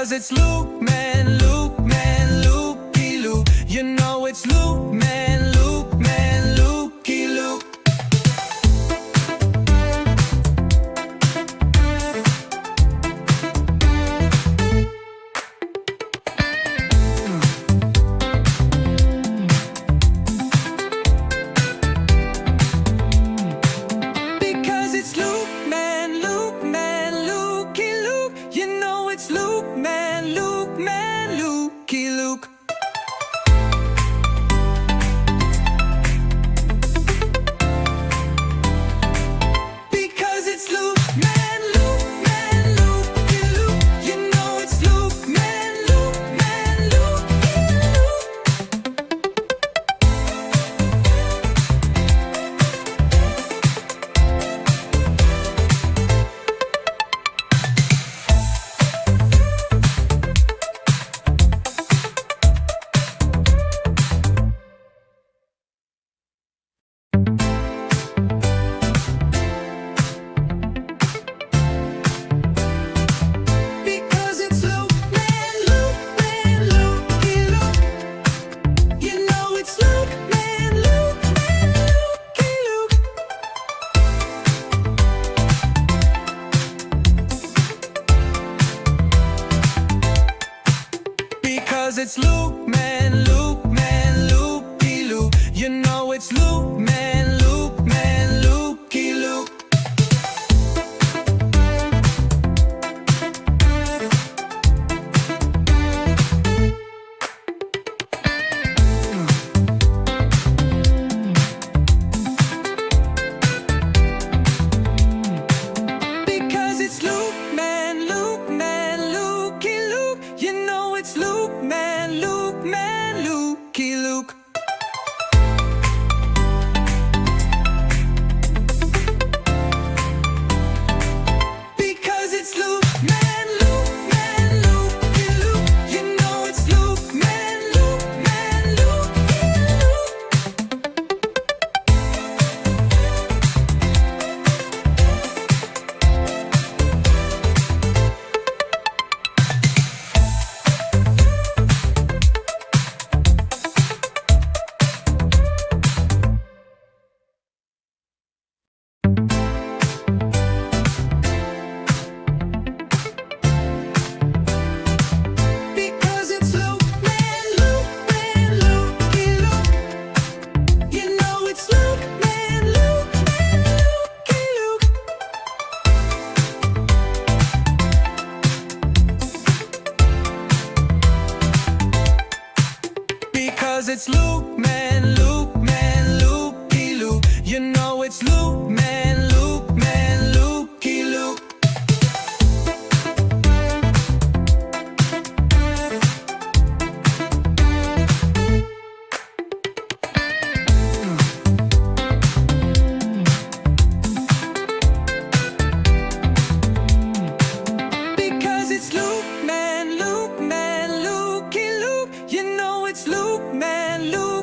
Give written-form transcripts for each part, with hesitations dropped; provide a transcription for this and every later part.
Because it's Luke, man, Luke, man, Lukey Luke. You know it's Luke, man, Luke, man, Lukey Luke. Because it's Luke, man, Luke, man, Lukey Luke. You know it's Luke, man, Luke, man, Lukey Luke. Because it's Luke, man, Luke, man, Lukey Luke. You know it's Luke, man, Luke, man, Lukey Luke. Because it's Luke, man, Luke, man, Lukey Luke. You know it's Luke, man, Luke, man, Lukey Luke. Because it's Luke, man, Luke, man, Lukey Luke. You know it's Luke, man, Luke, man, Lukey Luke. Because it's Luke, man, Luke, man, Lukey Luke. You know it's Luke, man, Luke, man, Lukey Luke. Because it's Luke, man, Luke, man, Lukey Luke. You know it's Luke, man, Luke, man, Lukey Luke. Because it's Luke, man, Luke, man, Lukey Luke. You know it's Luke, man, Luke, man, Lukey Luke. Because it's Luke, man, Luke, man, Lukey Luke. You know it's Luke, man, Luke, man, Lukey Luke. Because it's Luke, man, Luke, man, Lukey Luke. You know it's Luke, man, Luke.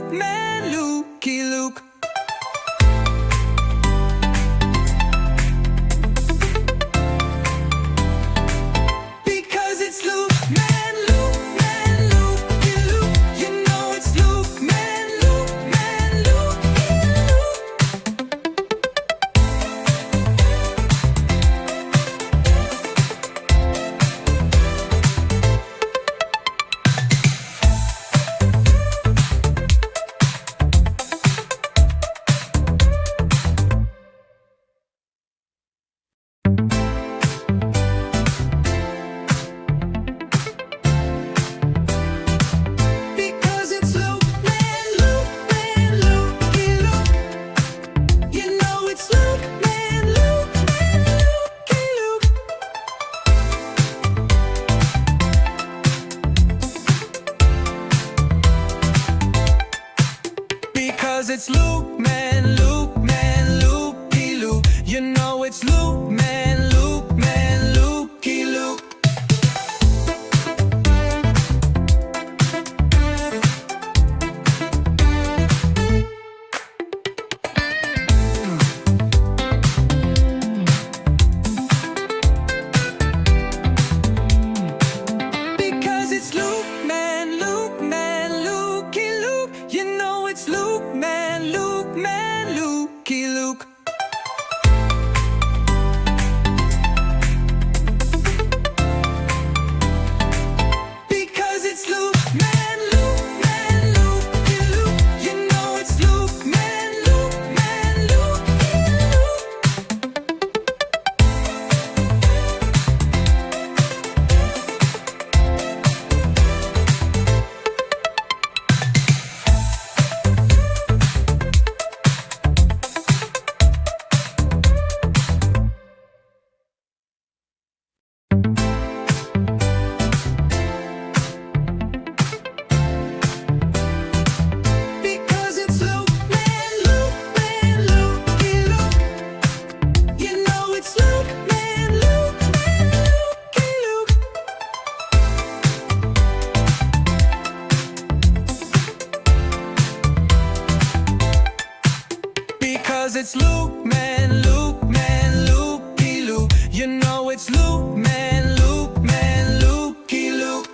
Because it's Luke, man, Luke, man, Lukey Luke. You know it's Luke, man, Luke, man, Lukey Luke.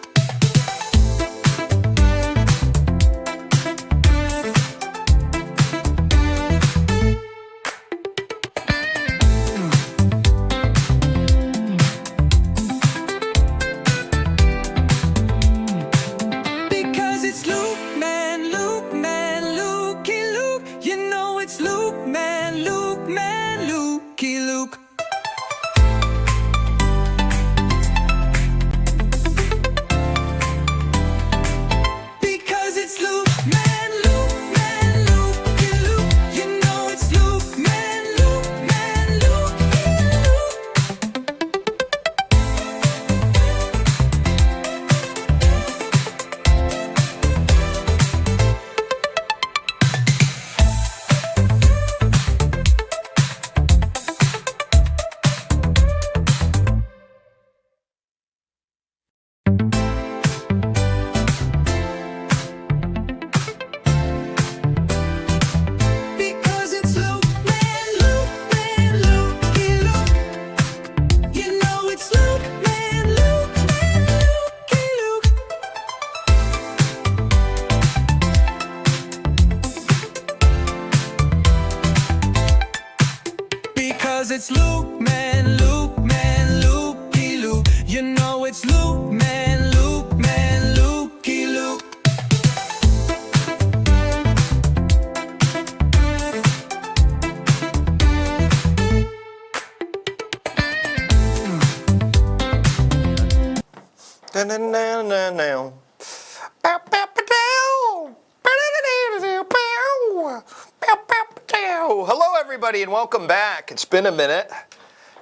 Because it's Luke, man, Luke, man, Lukey Luke. You know it's Luke, man, Luke, man, Lukey Luke. Because it's Luke, man, Luke, man, Lukey Luke. You know it's Luke, man, Lukey Luke. Because it's Luke, man, Lukey Luke. You know it's Luke, man, Lukey Luke. Because it's Luke, man, Lukey Luke. You know it's Luke, man, Lukey Luke. Hello, everybody, and welcome back. It's been a minute.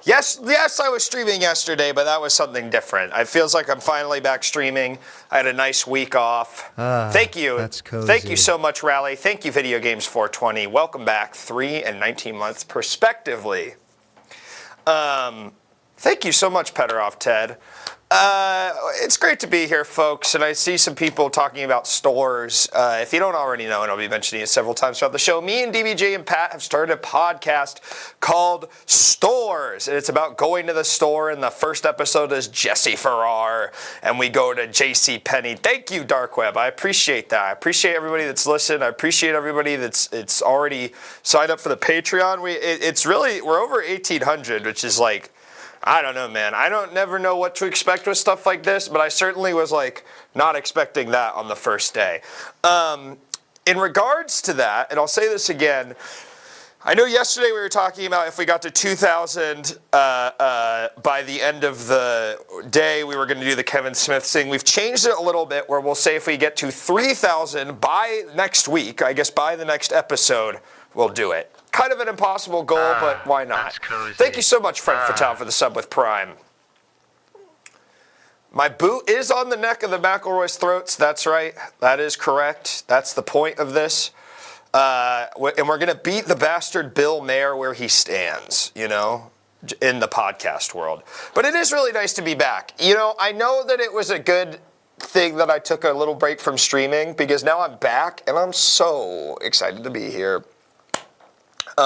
Yes, I was streaming yesterday, but that was something different. It feels like I'm finally back streaming. I had a nice week off. Thank you. That's cozy. Thank you so much, Rally. Thank you, Video Games 420. Welcome back, 3 and 19 months, prospectively. Thank you so much, Petarov Ted. It's great to be here, folks, and I see some people talking about stores. If you don't already know, and I'll be mentioning it several times throughout the show, me and DBJ and Pat have started a podcast called Stores, and it's about going to the store, and the first episode is Jesse Farrar, and we go to JCPenney. Thank you, Dark Web. I appreciate that. I appreciate everybody that's listened. I appreciate everybody that's already signed up for the Patreon. We're over 1,800, which is like, I don't know, man. I don't never know what to expect with stuff like this, but I certainly was like not expecting that on the first day. In regards to that, and I'll say this again, I know yesterday we were talking about if we got to 2,000 by the end of the day, we were going to do the Kevin Smith thing. We've changed it a little bit where we'll say if we get to 3,000 by next week, I guess by the next episode, we'll do it. Kind of an impossible goal, but why not? That's cozy. Thank you so much, Friend for Town, for the sub with Prime. My boot is on the neck of the McElroy's throats. That's right. That is correct. That's the point of this. And we're going to beat the bastard Bill Mayer where he stands, you know, in the podcast world. But it is really nice to be back. You know, I know that it was a good thing that I took a little break from streaming because now I'm back and I'm so excited to be here. It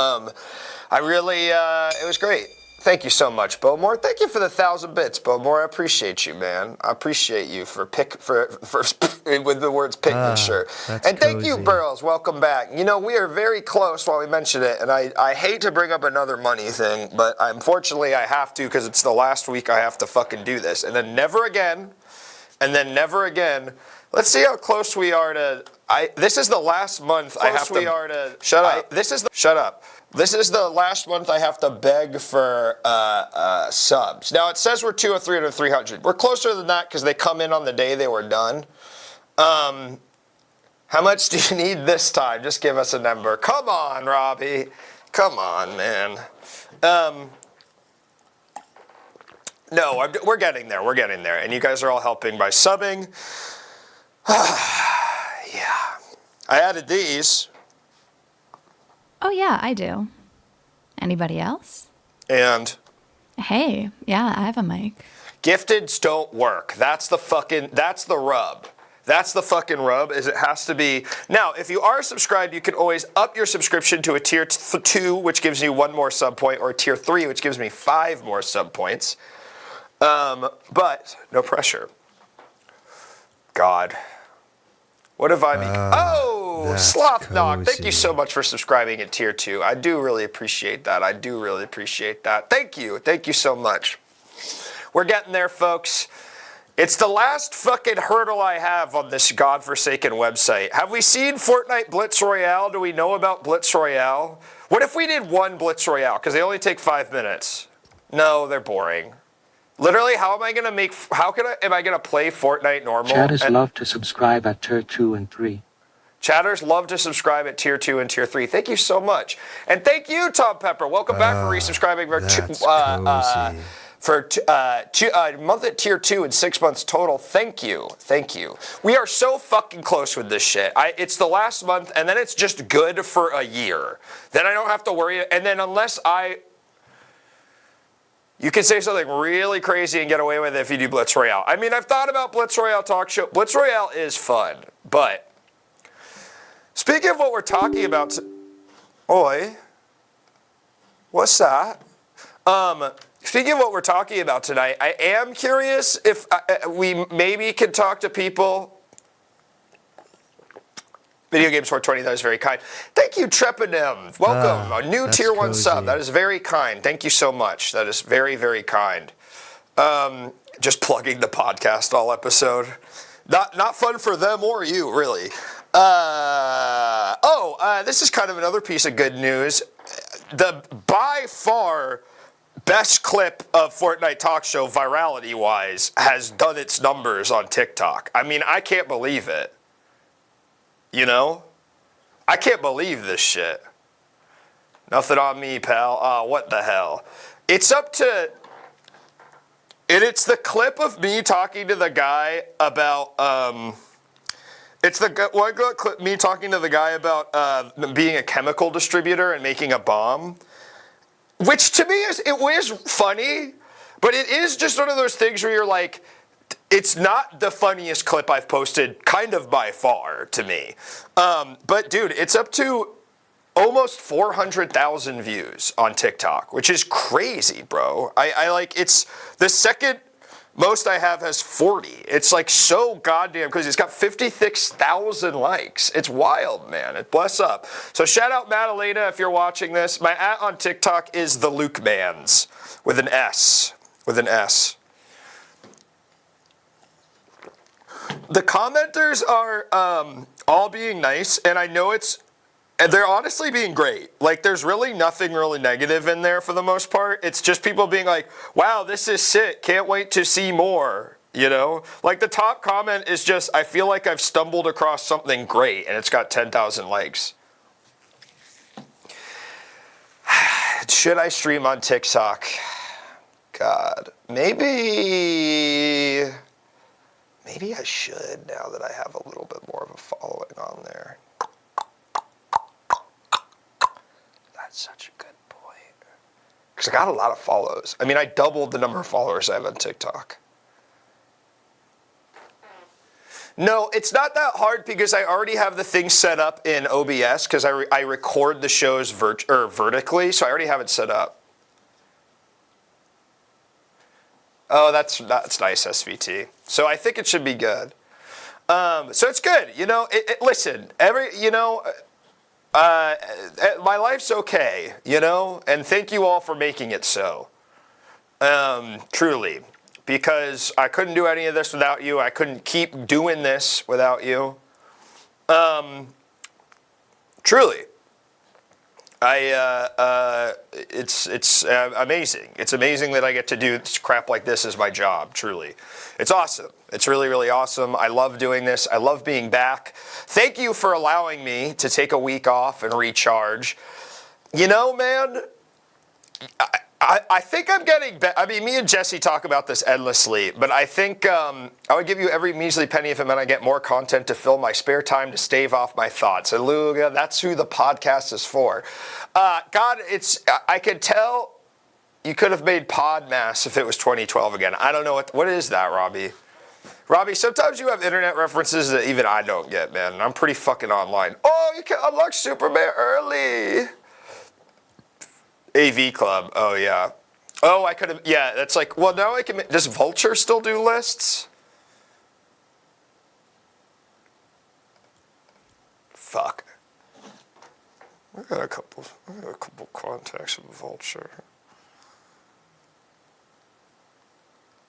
was great. Thank you so much, Bowmore. Thank you for the 1,000 bits, Bowmore. I appreciate you, man. I appreciate you for with the words Pikmin And thank you, Burrows. Welcome back. You know, we are very close while we mention it, and I hate to bring up another money thing, but unfortunately I have to because it's the last week I have to fucking do this. And then never again, and then never again. Let's see how close we are to... This is the last month I have to... Shut up. Shut up. This is the last month I have to beg for subs. Now, it says we're 2 or 3 or 300. We're closer than that because they come in on the day they were done. How much do you need this time? Just give us a number. Come on, Robbie. Come on, man. No, we're getting there. We're getting there. And you guys are all helping by subbing. Yeah. I added these. Oh, yeah, I do. Anybody else? And? Hey, yeah, I have a mic. Gifteds don't work. That's the rub. That's the fucking rub, is it has to be. Now, if you are subscribed, you can always up your subscription to a tier 2, which gives you 1 more sub point, or a tier 3, which gives me 5 more sub points. But no pressure. God. What have I become? Oh, Sloth Dog. Thank you so much for subscribing at tier 2. I do really appreciate that. I do really appreciate that. Thank you. Thank you so much. We're getting there, folks. It's the last fucking hurdle I have on this godforsaken website. Have we seen Fortnite Blitz Royale? Do we know about Blitz Royale? What if we did one Blitz Royale? Because they only take 5 minutes. No, they're boring. Literally, how am I gonna make? Am I gonna play Fortnite normal? Chatters love to subscribe at tier 2 and 3. Chatters love to subscribe at tier 2 and tier 3. Thank you so much, and thank you, Tom Pepper. Welcome back for resubscribing for a month at tier 2 and 6 months total. Thank you, thank you. We are so fucking close with this shit. It's the last month, and then it's just good for a year. Then I don't have to worry. And then you can say something really crazy and get away with it if you do Blitz Royale. I mean, I've thought about Blitz Royale talk show. Blitz Royale is fun, but speaking of what we're talking about, oi, what's that? Speaking of what we're talking about tonight, I am curious if we maybe can talk to people. Video Games 420, that is very kind. Thank you, Treponym. Welcome. A new tier 1 sub. That is very kind. Thank you so much. That is very, very kind. Just plugging the podcast all episode. Not fun for them or you, really. This is kind of another piece of good news. The by far best clip of Fortnite talk show, virality-wise, has done its numbers on TikTok. I mean, I can't believe it. You know? I can't believe this shit. Nothing on me, pal. Oh, what the hell? It's up to... And it's the clip of me talking to the guy about... It's the one clip me talking to the guy about being a chemical distributor and making a bomb. Which to me is funny, but it is just one of those things where you're like... It's not the funniest clip I've posted, kind of by far, to me. But, dude, it's up to almost 400,000 views on TikTok, which is crazy, bro. It's the second most I have has 40. It's, like, so goddamn crazy. It's got 56,000 likes. It's wild, man. It bless up. So, shout out Madalena if you're watching this. My @ on TikTok is the Luke Mans, with an S. With an S. The commenters are all being nice, and I know they're honestly being great. Like, there's really nothing really negative in there for the most part. It's just people being like, wow, this is sick. Can't wait to see more, you know? Like, the top comment is just, I feel like I've stumbled across something great, and it's got 10,000 likes. Should I stream on TikTok? God, maybe I should now that I have a little bit more of a following on there. That's such a good point. Because I got a lot of follows. I mean, I doubled the number of followers I have on TikTok. No, it's not that hard because I already have the thing set up in OBS because I record the shows vertically, so I already have it set up. Oh, that's nice, SVT. So I think it should be good. So it's good. You know, listen, my life's okay, you know, and thank you all for making it so. Truly, because I couldn't do any of this without you. I couldn't keep doing this without you. Truly. It's amazing. It's amazing that I get to do crap like this as my job, truly. It's awesome. It's really, really awesome. I love doing this. I love being back. Thank you for allowing me to take a week off and recharge. You know, man, I think I'm getting better. I mean, me and Jesse talk about this endlessly, but I think I would give you every measly penny if it meant I get more content to fill my spare time to stave off my thoughts. Aluga, that's who the podcast is for. God, I could tell you could have made Podmas if it was 2012 again. I don't know what is that, Robbie? Robbie, sometimes you have internet references that even I don't get, man. I'm pretty fucking online. Oh, you can unlock Superman early. AV Club. Oh, yeah. Oh, I could have. Yeah, that's like. Well, now I can. Does Vulture still do lists? Fuck. I got a couple contacts with Vulture.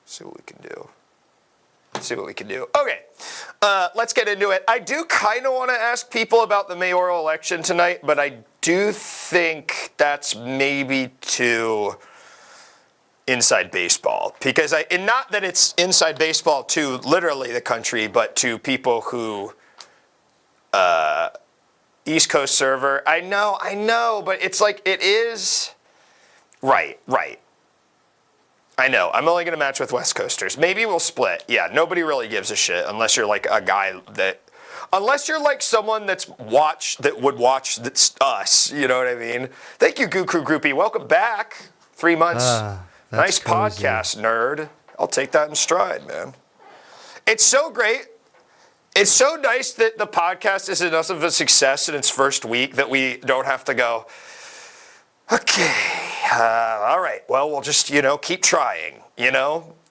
See what we can do. See what we can do. Okay, let's get into it. I do kind of want to ask people about the mayoral election tonight, but I do think that's maybe too inside baseball. Because and not that it's inside baseball to literally the country, but to people who, East Coast server. I know, but it's like, it is, right. I know. I'm only going to match with West Coasters. Maybe we'll split. Yeah, nobody really gives a shit unless you're like a guy that, unless you're like someone that would watch us. You know what I mean? Thank you, Goo Groupie. Welcome back. 3 months. Nice cozy podcast, nerd. I'll take that in stride, man. It's so great. It's so nice that the podcast is enough of a success in its first week that we don't have to go, okay, all right, well, we'll just, keep trying,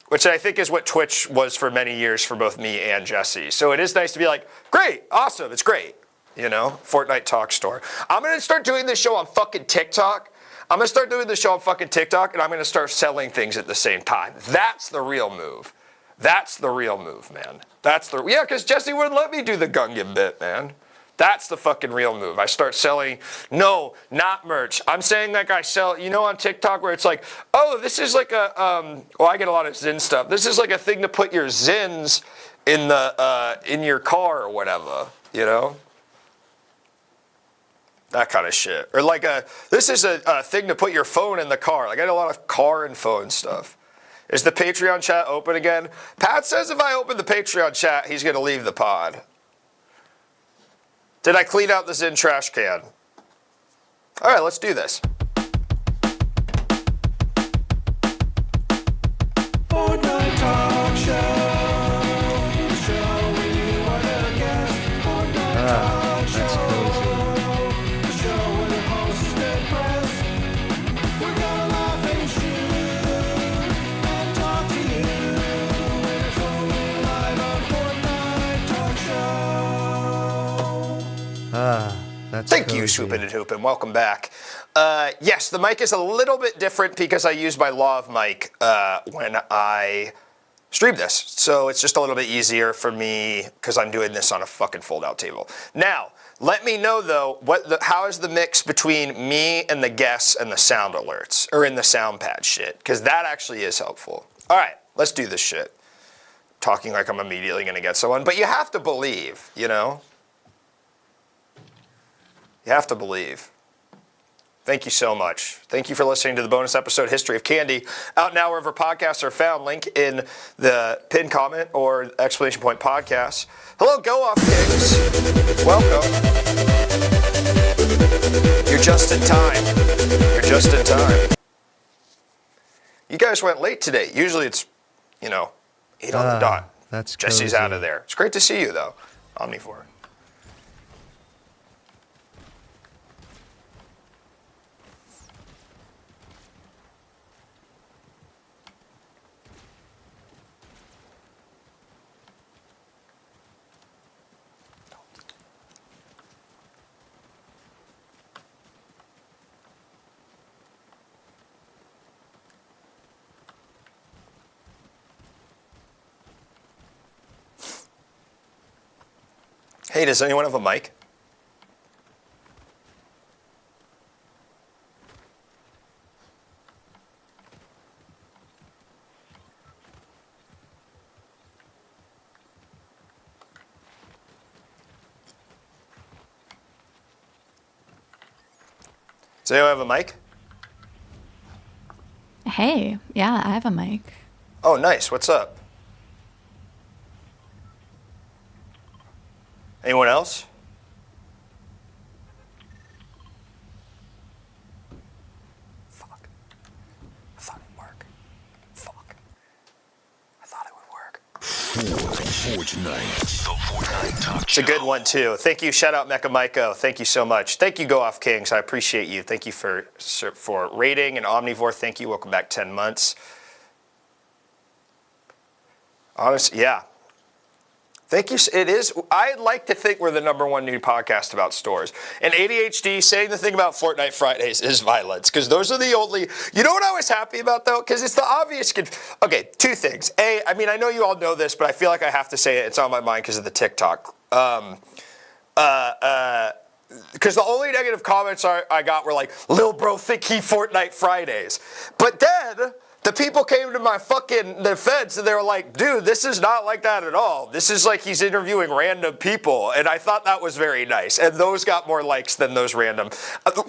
Which I think is what Twitch was for many years for both me and Jesse. So it is nice to be like, great, awesome, it's great, Fortnite Talk Store. I'm going to start doing this show on fucking TikTok. And I'm going to start selling things at the same time. That's the real move. That's the real move, man. Yeah, because Jesse wouldn't let me do the Gungan bit, man. That's the fucking real move. I start selling, no, not merch. I'm saying like I sell, on TikTok where it's like, oh, this is like a, I get a lot of Zin stuff. This is like a thing to put your Zins in your car or whatever, That kind of shit. Or like this is a thing to put your phone in the car. Like I get a lot of car and phone stuff. Is the Patreon chat open again? Pat says if I open the Patreon chat, he's going to leave the pod. Did I clean out the Zin trash can? All right, let's do this. Fortnite Talk Show. The show where you are the guest. Fortnite Talk Show. The show where the host is depressed. We're gonna laugh and shoot and talk to you. And it's only live on Fortnite Talk Show. Thank you, Swoopin' and Hoopin'. Welcome back. Yes, the mic is a little bit different because I use my law of mic when I stream this. So it's just a little bit easier for me because I'm doing this on a fucking fold-out table. Now, let me know, though, how is the mix between me and the guests and the sound alerts, or in the sound pad shit, because that actually is helpful. All right, let's do this shit. Talking like I'm immediately going to get someone, but you have to believe, You have to believe. Thank you so much. Thank you for listening to the bonus episode, History of Candy. Out now wherever podcasts are found. Link in the pinned comment or exclamation point podcast. Hello, Go Off Kings. Welcome. You're just in time. You're just in time. You guys went late today. Usually it's, 8 on the dot. That's Jesse's cozy. out of there. It's great to see you, though. Omnivore. Hey, does anyone have a mic? Does anyone have a mic? Hey, yeah, I have a mic. Oh, nice. What's up? Anyone else? Fuck. I thought it'd work. Fuck. I thought it would work. Fortnite. The Fortnite Talk It's a good one, too. Thank you. Shout out Mecha Maiko. Thank you so much. Thank you, Go Off Kings. I appreciate you. Thank you for rating. And Omnivore, thank you. Welcome back 10 months. Honestly, yeah. Thank you. It is. I'd like to think we're the #1 new podcast about stores. And ADHD saying the thing about Fortnite Fridays is violence, because those are the only. You know what I was happy about though? Because it's the obvious. Okay, two things. I mean, I know you all know this, but I feel like I have to say it. It's on my mind because of the TikTok. Because the only negative comments I got were like, "Lil bro think he Fortnite Fridays," but then. The people came to my fucking defense and they were like, dude, this is not like that at all. This is like he's interviewing random people. And I thought that was very nice. And those got more likes than those random.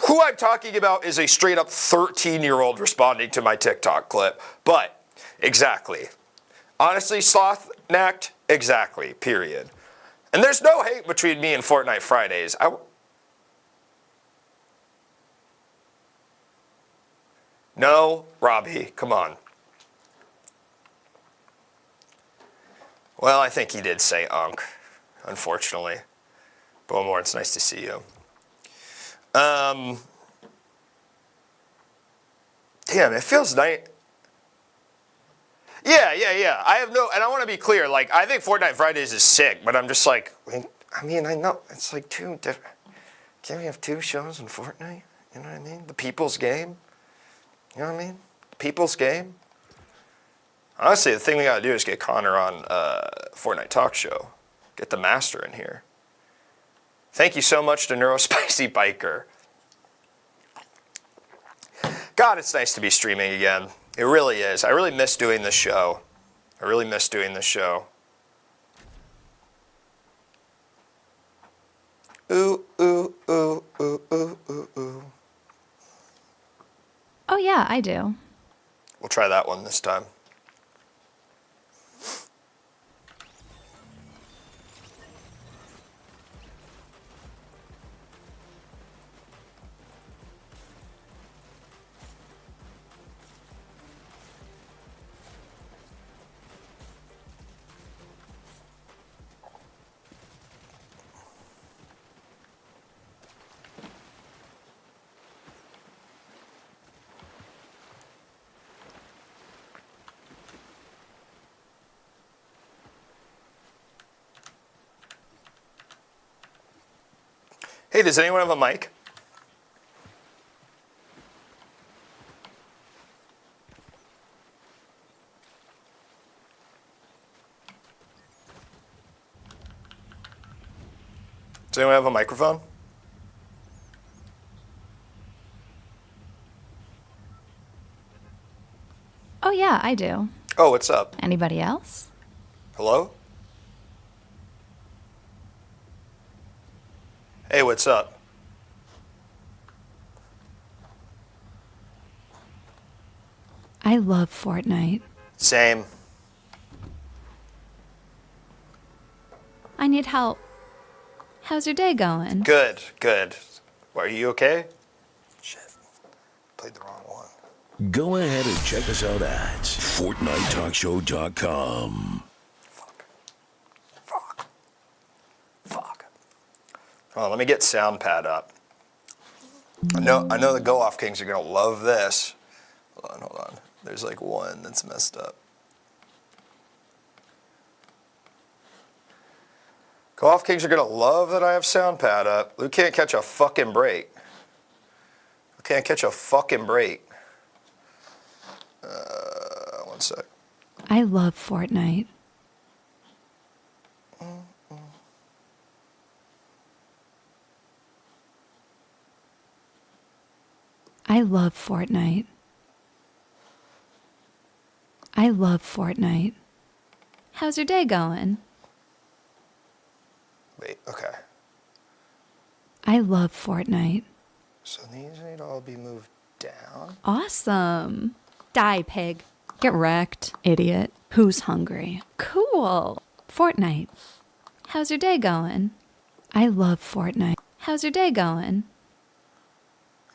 Who I'm talking about is a straight up 13-year-old responding to my TikTok clip. But, exactly. Honestly, sloth knacked, exactly, period. And there's no hate between me and Fortnite Fridays. No, Robbie, come on. Well, I think he did say unk, unfortunately. Bowmore, it's nice to see you. Damn, it feels nice. Yeah. I have no, and I want to be clear, like, I think Fortnite Fridays is sick, but I'm just like, I mean, I know, it's like two different, can't we have two shows in Fortnite? You know what I mean? The people's game. You know what I mean? People's game. Honestly, the thing we gotta do is get Connor on Fortnite Talk Show. Get the master in here. Thank you so much to Neurospicy Biker. God, it's nice to be streaming again. It really is. I really miss doing this show. Ooh, ooh, ooh, ooh, ooh, ooh, ooh. Oh, yeah, I do. We'll try that one this time. Hey, does anyone have a mic? Does anyone have a microphone? Oh, yeah, I do. Oh, what's up? Anybody else? Hello? Hey, what's up? I love Fortnite. Same. I need help. How's your day going? Good. Are you okay? Shit. Played the wrong one. Go ahead and check us out at FortniteTalkShow.com. Fuck. Oh, let me get SoundPad up. I know the Go Off Kings are gonna love this. Hold on. There's like one that's messed up. Go Off Kings are gonna love that I have SoundPad up. Luke can't catch a fucking break. One sec. I love Fortnite. I love Fortnite. I love Fortnite. How's your day going? Wait, okay. I love Fortnite. So these need to all be moved down? Awesome. Die, pig. Get wrecked, idiot. Who's hungry? Cool. Fortnite. How's your day going? I love Fortnite. How's your day going?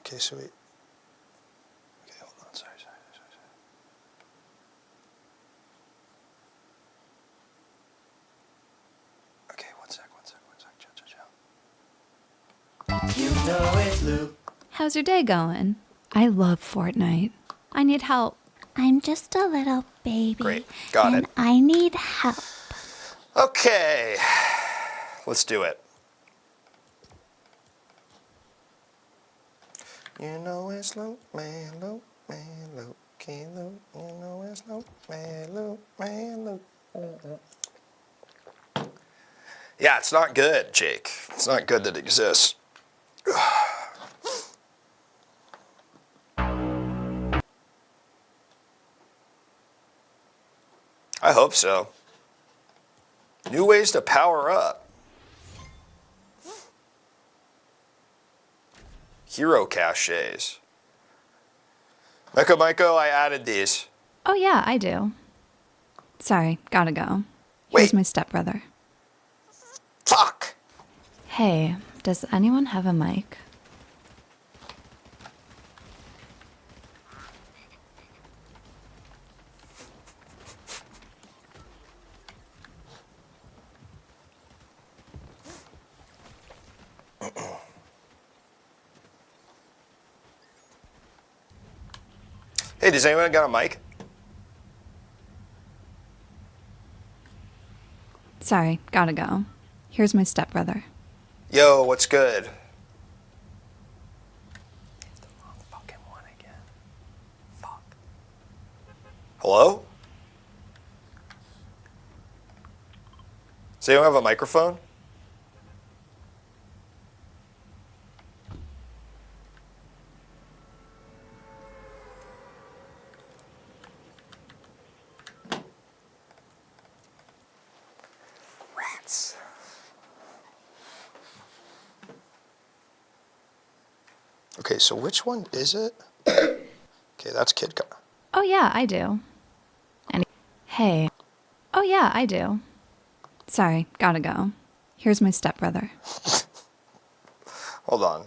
Okay, sweet. Okay, hold on. Sorry. How's your day going? I love Fortnite. I need help. I'm just a little baby. Great. Got and it. I need help. Okay. Let's do it. You know it's Luke, man, Luke, man, Luke, Key Luke. You know it's Luke, man, Luke, man, Luke. Yeah, it's not good, Jake. It's not good that it exists. I hope so. New ways to power up. Hero caches. Maiko, I added these. Oh, yeah, I do. Sorry, gotta go. Wait. Here's my stepbrother. Fuck! Hey, does anyone have a mic? Hey, does anyone got a mic? Sorry, gotta go. Here's my stepbrother. Yo, what's good? Hit the wrong fucking one again. Fuck. Hello? Does anyone have a microphone? Rats. Okay, so which one is it? Okay, that's Kid Car. Oh, yeah, I do. Hey. Oh, yeah, I do. Sorry, gotta go. Here's my stepbrother. Hold on.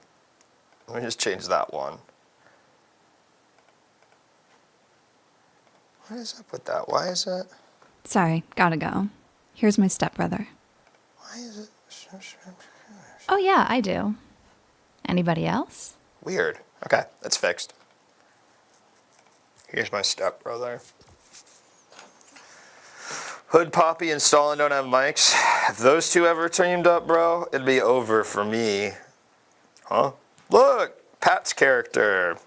Let me just change that one. What is up with that? Why is it? Sorry, gotta go. Here's my stepbrother. Why is it? Oh, yeah, I do. Anybody else? Weird. Okay, that's fixed. Here's my stepbrother. Hood Poppy and Stalin don't have mics. If those two ever teamed up, bro, it'd be over for me. Huh? Look! Pat's character.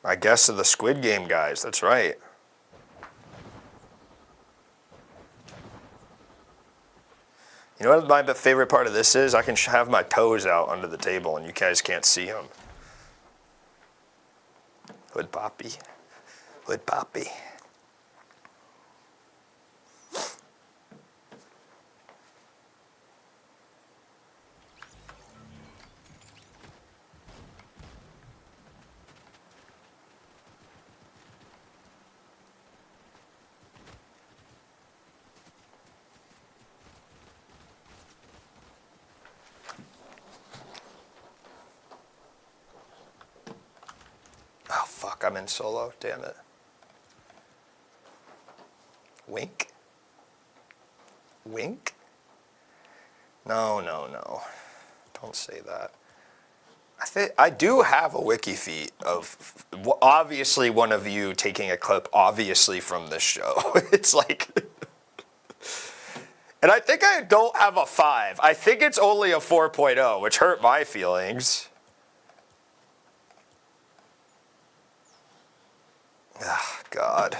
I guess of the Squid Game guys, that's right. You know what my favorite part of this is? I can have my toes out under the table and you guys can't see them. Hood Poppy. Hood Poppy. Oh, fuck, I'm in solo. Damn it. Wink? Wink? No, no, no. Don't say that. I do have a wiki feed of obviously one of you taking a clip obviously from this show. It's like... And I think I don't have a 5. I think it's only a 4.0, which hurt my feelings. Ah, God.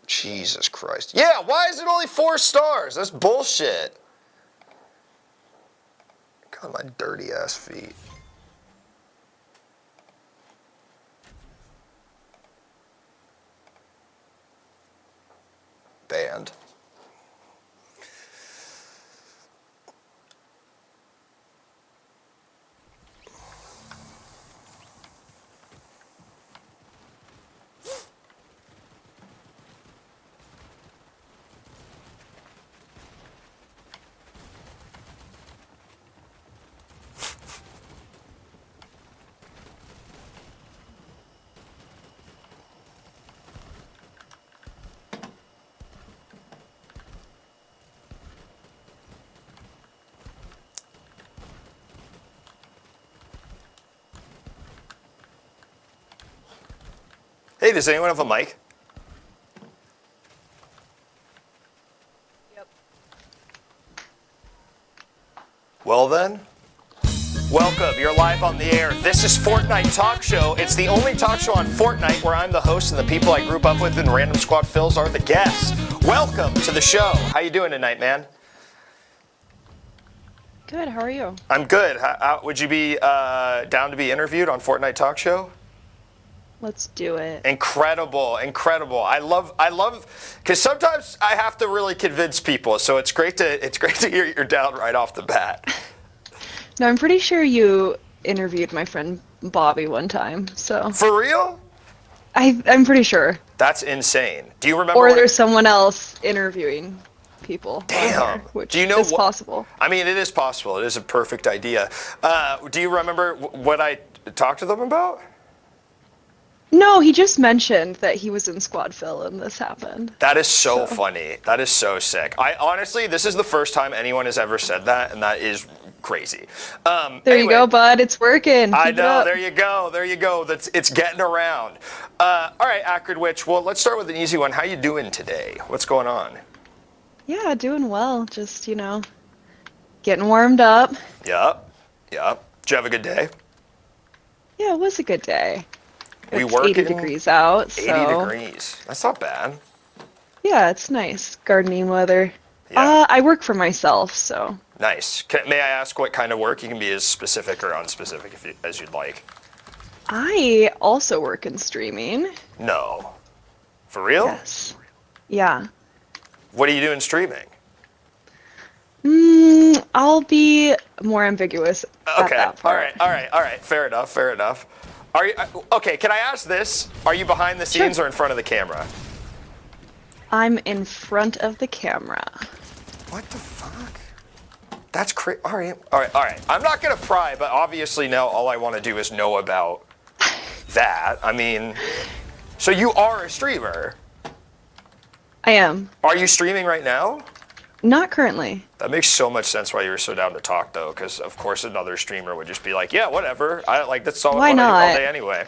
Jesus Christ. Yeah, why is it only 4 stars? That's bullshit. God, my dirty ass feet. Banned. Hey, does anyone have a mic? Yep. Well then, welcome. You're live on the air. This is Fortnite Talk Show. It's the only talk show on Fortnite where I'm the host and the people I grew up with in Random Squad Fills are the guests. Welcome to the show. How you doing tonight, man? Good, how are you? I'm good. Would you be down to be interviewed on Fortnite Talk Show? Let's do it. Incredible, incredible. I love, because sometimes I have to really convince people. So it's great to hear you're down right off the bat. No, I'm pretty sure you interviewed my friend Bobby one time, so. For real? I'm pretty sure. That's insane. Do you remember? Or there's someone else interviewing people. Damn. On here, which Do you know is possible. I mean, it is possible. It is a perfect idea. Do you remember what I talked to them about? No, he just mentioned that he was in Squad Phil and this happened. That is so funny. That is so sick. I honestly, this is the first time anyone has ever said that, and that is crazy. There you go, bud. It's working. I Keep it know. up. There you go. There you go. It's getting around. All right, Acrid Witch. Well, let's start with an easy one. How you doing today? What's going on? Yeah, doing well. Just, getting warmed up. Yep. Yep. Did you have a good day? Yeah, it was a good day. We It's working 80 degrees out, 80 so. degrees. That's not bad. Yeah, it's nice. Gardening weather. Yeah. I work for myself, so. Nice. May I ask what kind of work? You can be as specific or unspecific as you'd like. I also work in streaming. No. For real? Yes. Yeah. What do you do in streaming? I'll be more ambiguous at Okay. that part. All right. Fair enough. Are you okay? Can I ask this? Are you behind the scenes or in front of the camera? I'm in front of the camera. What the fuck? That's crazy. All right. I'm not gonna pry, but obviously now all I want to do is know about that. I mean, so you are a streamer. I am. Are you streaming right now? Not currently. That makes so much sense why you were so down to talk, though, because of course another streamer would just be like, "Yeah, whatever. That's all Why I do all not? day anyway."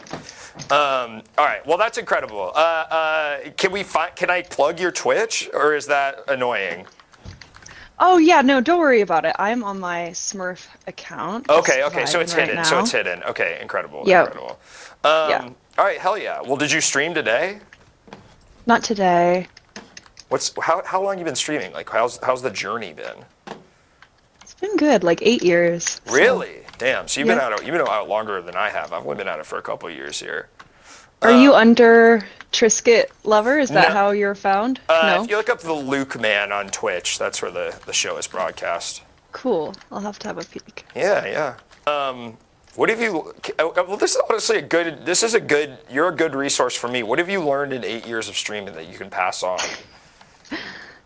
All right. Well, that's incredible. Can I plug your Twitch, or is that annoying? Oh, yeah, no, don't worry about it. I'm on my Smurf account. Okay. just So it's vibing right hidden. now. So it's hidden. Okay. Incredible. Yep. Incredible. Yeah. All right. Hell yeah. Well, did you stream today? Not today. How long you been streaming? Like, how's the journey been? It's been good, like 8 years. so- Really? Damn. So you've Yeah. been out longer than I have. I've only been at it for a couple of years here. Are you under Trisket Lover? Is that no. how you're found? No? If you look up the Luke Man on Twitch, that's where the show is broadcast. Cool. I'll have to have a peek. Yeah. What have you? Well, this is honestly you're a good resource for me. What have you learned in 8 years of streaming that you can pass on?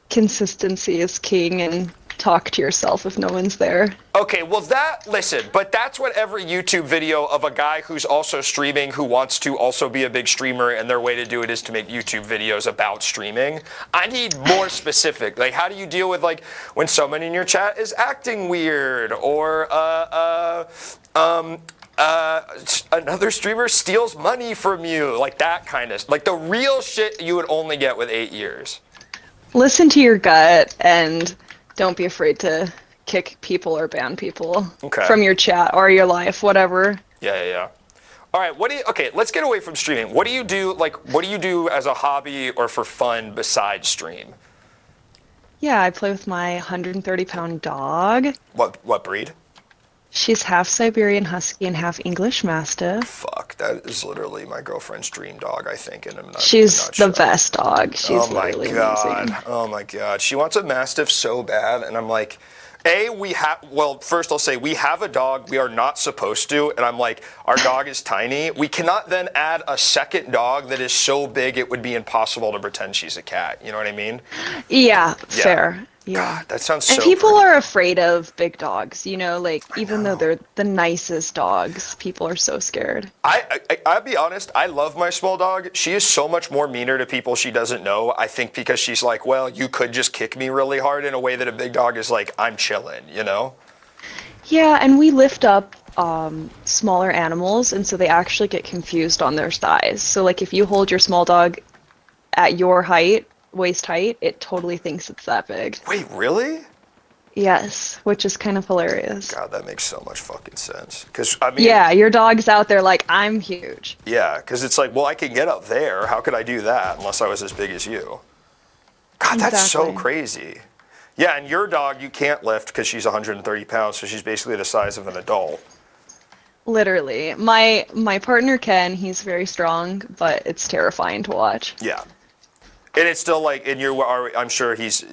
Consistency is king, and talk to yourself if no one's there. Okay, well but that's what every YouTube video of a guy who's also streaming who wants to also be a big streamer, and their way to do it is to make YouTube videos about streaming. I need more specific. Like, how do you deal with like when someone in your chat is acting weird, or another streamer steals money from you, like that kind of, like the real shit you would only get with 8 years. Listen to your gut and don't be afraid to kick people or ban people from your chat or your life, whatever. Yeah. All right, okay, let's get away from streaming. What do you do as a hobby or for fun besides stream? Yeah, I play with my 130-pound dog. What breed? She's half Siberian Husky and half English Mastiff. Fuck, that is literally my girlfriend's dream dog, I think, and I'm not. She's the best dog. She's literally amazing. Oh my god. She wants a Mastiff so bad, and I'm like, first I'll say we have a dog we are not supposed to, and I'm like, our dog is tiny. We cannot then add a second dog that is so big it would be impossible to pretend she's a cat. You know what I mean? Yeah, fair. Yeah. God, that sounds so. And people are afraid of big dogs, even though they're the nicest dogs, people are so scared. I'll be honest, I love my small dog. She is so much more meaner to people she doesn't know. I think because she's like, well, you could just kick me really hard in a way that a big dog is like, I'm chilling, you know? Yeah, and we lift up smaller animals, and so they actually get confused on their size. So like if you hold your small dog at your height, waist height, it totally thinks it's that big. Wait, really? Yes, which is kind of hilarious. God, that makes so much fucking sense. Because I mean, Yeah, your dog's out there like, I'm huge. yeah, because it's like, well, I can get up there. How could I do that unless I was as big as you? God, that's so Exactly. crazy. Yeah, and your dog you can't lift because she's 130 pounds, so she's basically the size of an adult. Literally. My partner Ken, he's very strong, but it's terrifying to watch. Yeah, and it's still like, and I'm sure he's,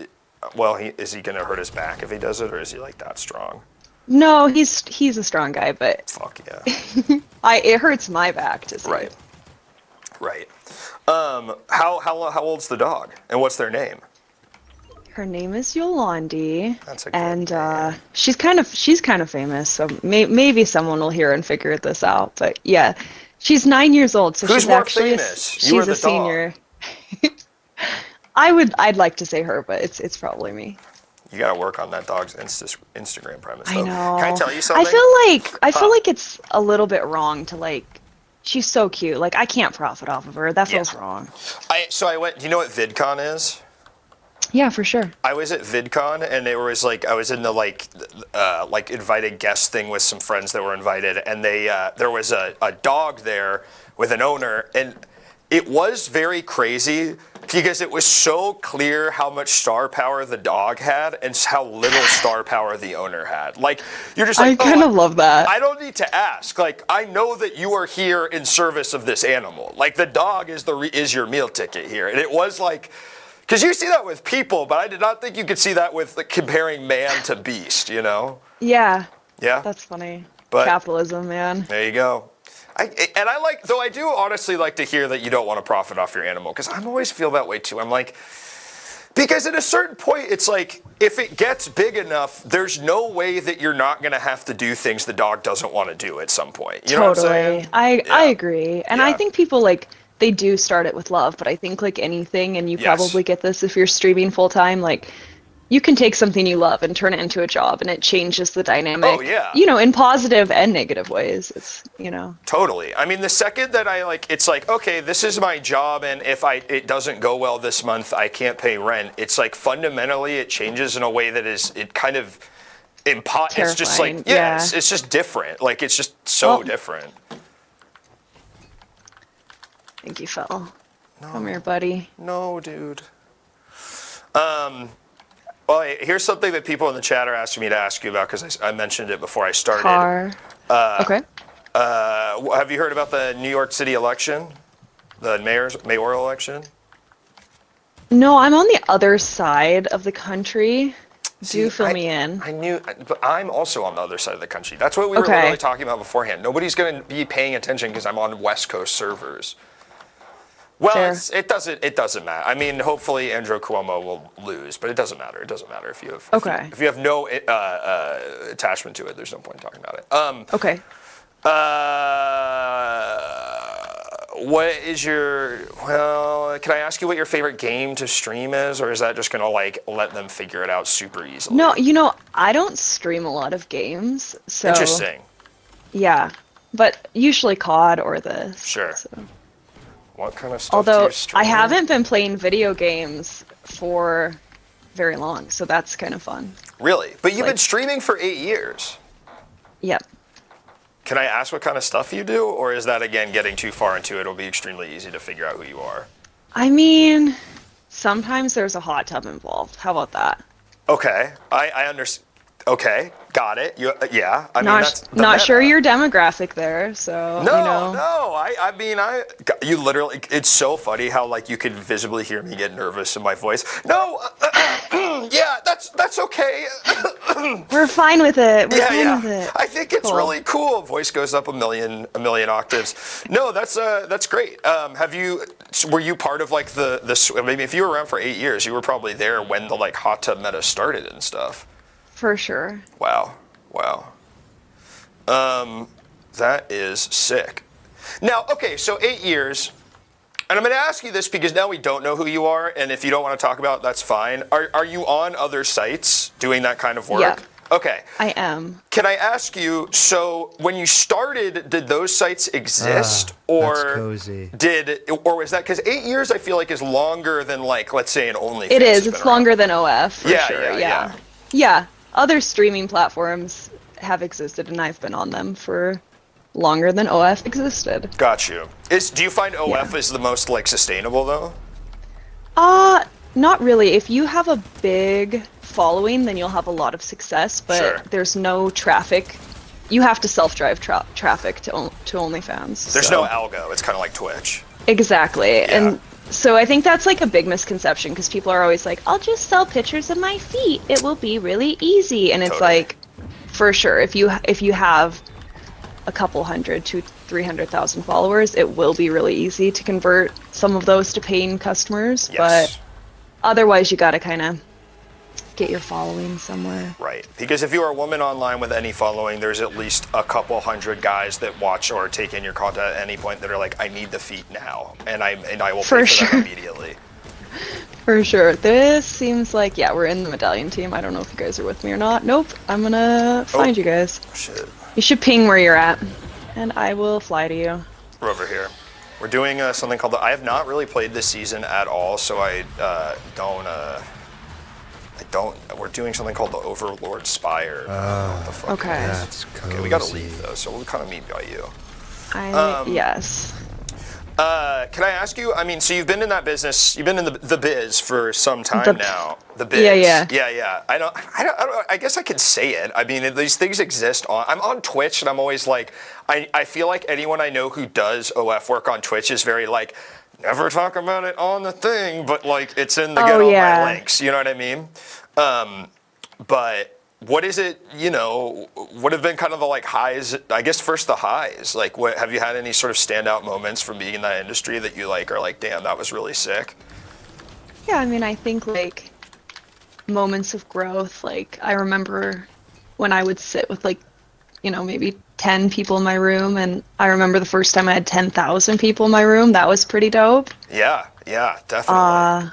well, is he gonna hurt his back if he does it, or is he like that strong? No, he's a strong guy, but Fuck yeah. it hurts my back to see. Right. Right. How old's the dog, and what's their name? Her name is Yolandi, That's a good and name. she's kind of famous, so maybe someone will hear and figure this out. But yeah, she's 9 years old, so Who's she's more actually famous? You or she's the a senior. I'd like to say her, but it's probably me. You gotta work on that dog's Instagram premise. I though. know. Can I tell you something? I feel like it's a little bit wrong to like. She's so cute. Like I can't profit off of her. That feels wrong. I went. Do you know what VidCon is? Yeah, for sure. I was at VidCon, and it was like I was in the like invited guest thing with some friends that were invited, and there was a dog there with an owner, and it was very crazy because it was so clear how much star power the dog had and how little star power the owner had. Like you're just like, I kind of love that. I don't need to ask. Like I know that you are here in service of this animal. Like the dog is is your meal ticket here, and it was like. Because you see that with people, but I did not think you could see that with comparing man to beast, you know? Yeah. Yeah? That's funny. But- Capitalism, man. There you go. I do honestly like to hear that you don't want to profit off your animal, because I always feel that way too. I'm like, because at a certain point, it's like, if it gets big enough, there's no way that you're not going to have to do things the dog doesn't want to do at some point. You know what I'm saying? I agree. And I Yeah. think people like they do start it with love, but I think like anything, and you Yes. probably get this if you're streaming full time, like you can take something you love and turn it into a job, and it changes the dynamic. Oh, yeah. You know, in positive and negative ways. It's Totally. I mean, the second that it's like, okay, this is my job, and if it doesn't go well this month, I can't pay rent. It's like fundamentally, it changes in a way that it kind of it's just like, Terrifying, yeah. it's just different. Like it's just so different. I think you fell. Come here, buddy. No, dude. Well, here's something that people in the chat are asking me to ask you about because I mentioned it before I started. Car. Okay. Have you heard about the New York City election? The mayoral election? No, I'm on the other side of the country. See, Do fill me in. I knew, but I'm also on the other side of the country. That's what we were Okay. literally talking about beforehand. Nobody's going to be paying attention because I'm on West Coast servers. Well, Fair. it doesn't matter. I mean, hopefully Andrew Cuomo will lose, but it doesn't matter. It doesn't matter if you have if you have no attachment to it. There's no point in talking about it. Okay. What is can I ask you what your favorite game to stream is, or is that just gonna like let them figure it out super easily? No, I don't stream a lot of games, so Interesting. yeah, but usually COD or this. Sure. so. What kind of stuff do Although you stream? I haven't been playing video games for very long, so that's kind of fun. Really? But you've been like- streaming for 8 years. Yep. Can I ask what kind of stuff you do, or is that again getting too far into it? It'll be extremely easy to figure out who you are. I mean, sometimes there's a hot tub involved. How about that? Okay, I understand. Okay, got it. Yeah, I mean Not that's the not sure meta. your demographic there, so No, you know. no. I mean, you literally. It's so funny how like you could visibly hear me get nervous in my voice. No, yeah, that's okay. We're fine with it. We're fine Yeah. with it. I think it's Cool. really cool. Voice goes up a million octaves. No, that's great. Were you part of like the? Maybe if you were around for 8 years, you were probably there when the like hot tub meta started and stuff. For sure. Wow. That is sick. Now, okay, so 8 years, and I'm going to ask you this because now we don't know who you are, and if you don't want to talk about it, that's fine. Are you on other sites doing that kind of work? Yeah. Okay. I am. Can I ask you, so when you started, did those sites exist? That's or cozy. or was that, because 8 years I feel like is longer than, like, let's say an OnlyFans. It is. has It's been around. longer than OF, for sure. Yeah. Yeah. Other streaming platforms have existed, and I've been on them for longer than OF existed. Got you. Do you find OF is the most, like, sustainable, though? Not really. If you have a big following, then you'll have a lot of success, but Sure. there's no traffic. You have to self-drive traffic to OnlyFans. There's so. no algo. It's kind of like Twitch. Exactly. Yeah. And so I think that's like a big misconception, because people are always like, I'll just sell pictures of my feet. It will be really easy. And it's Totally. like, for sure, if you have a couple hundred to 300,000 followers, it will be really easy to convert some of those to paying customers. Yes. But otherwise, you got to kind of get your following somewhere. Right. Because if you are a woman online with any following, there's at least a couple hundred guys that watch or take in your content at any point that are like, I need the feet now. And I will For pay for sure. them immediately. For sure. This seems like, yeah, we're in the medallion team. I don't know if you guys are with me or not. Nope. I'm gonna find you guys. Shit. You should ping where you're at, and I will fly to you. We're over here. We're doing something called I have not really played this season at all, so I don't. We're doing something called the Overlord Spire. What the fuck Okay. it is. That's cozy. Okay, we gotta leave though, so we'll kind of meet by you. Yes. Can I ask you? I mean, so you've been in that business, you've been in the biz for some time now. The biz. Yeah. I guess I could say it. I mean, these things exist I'm on Twitch, and I'm always like, I feel like anyone I know who does OF work on Twitch is very like, never talk about it on the thing, but like it's in the get all my links. You know what I mean? But what is it, what have been kind of the like highs, I guess first the highs, like what, have you had any sort of standout moments from being in that industry that you like are like, damn, that was really sick? Yeah, I mean, I think like moments of growth, like I remember when I would sit with like, maybe 10 people in my room, and I remember the first time I had 10,000 people in my room. That was pretty dope. Yeah, definitely.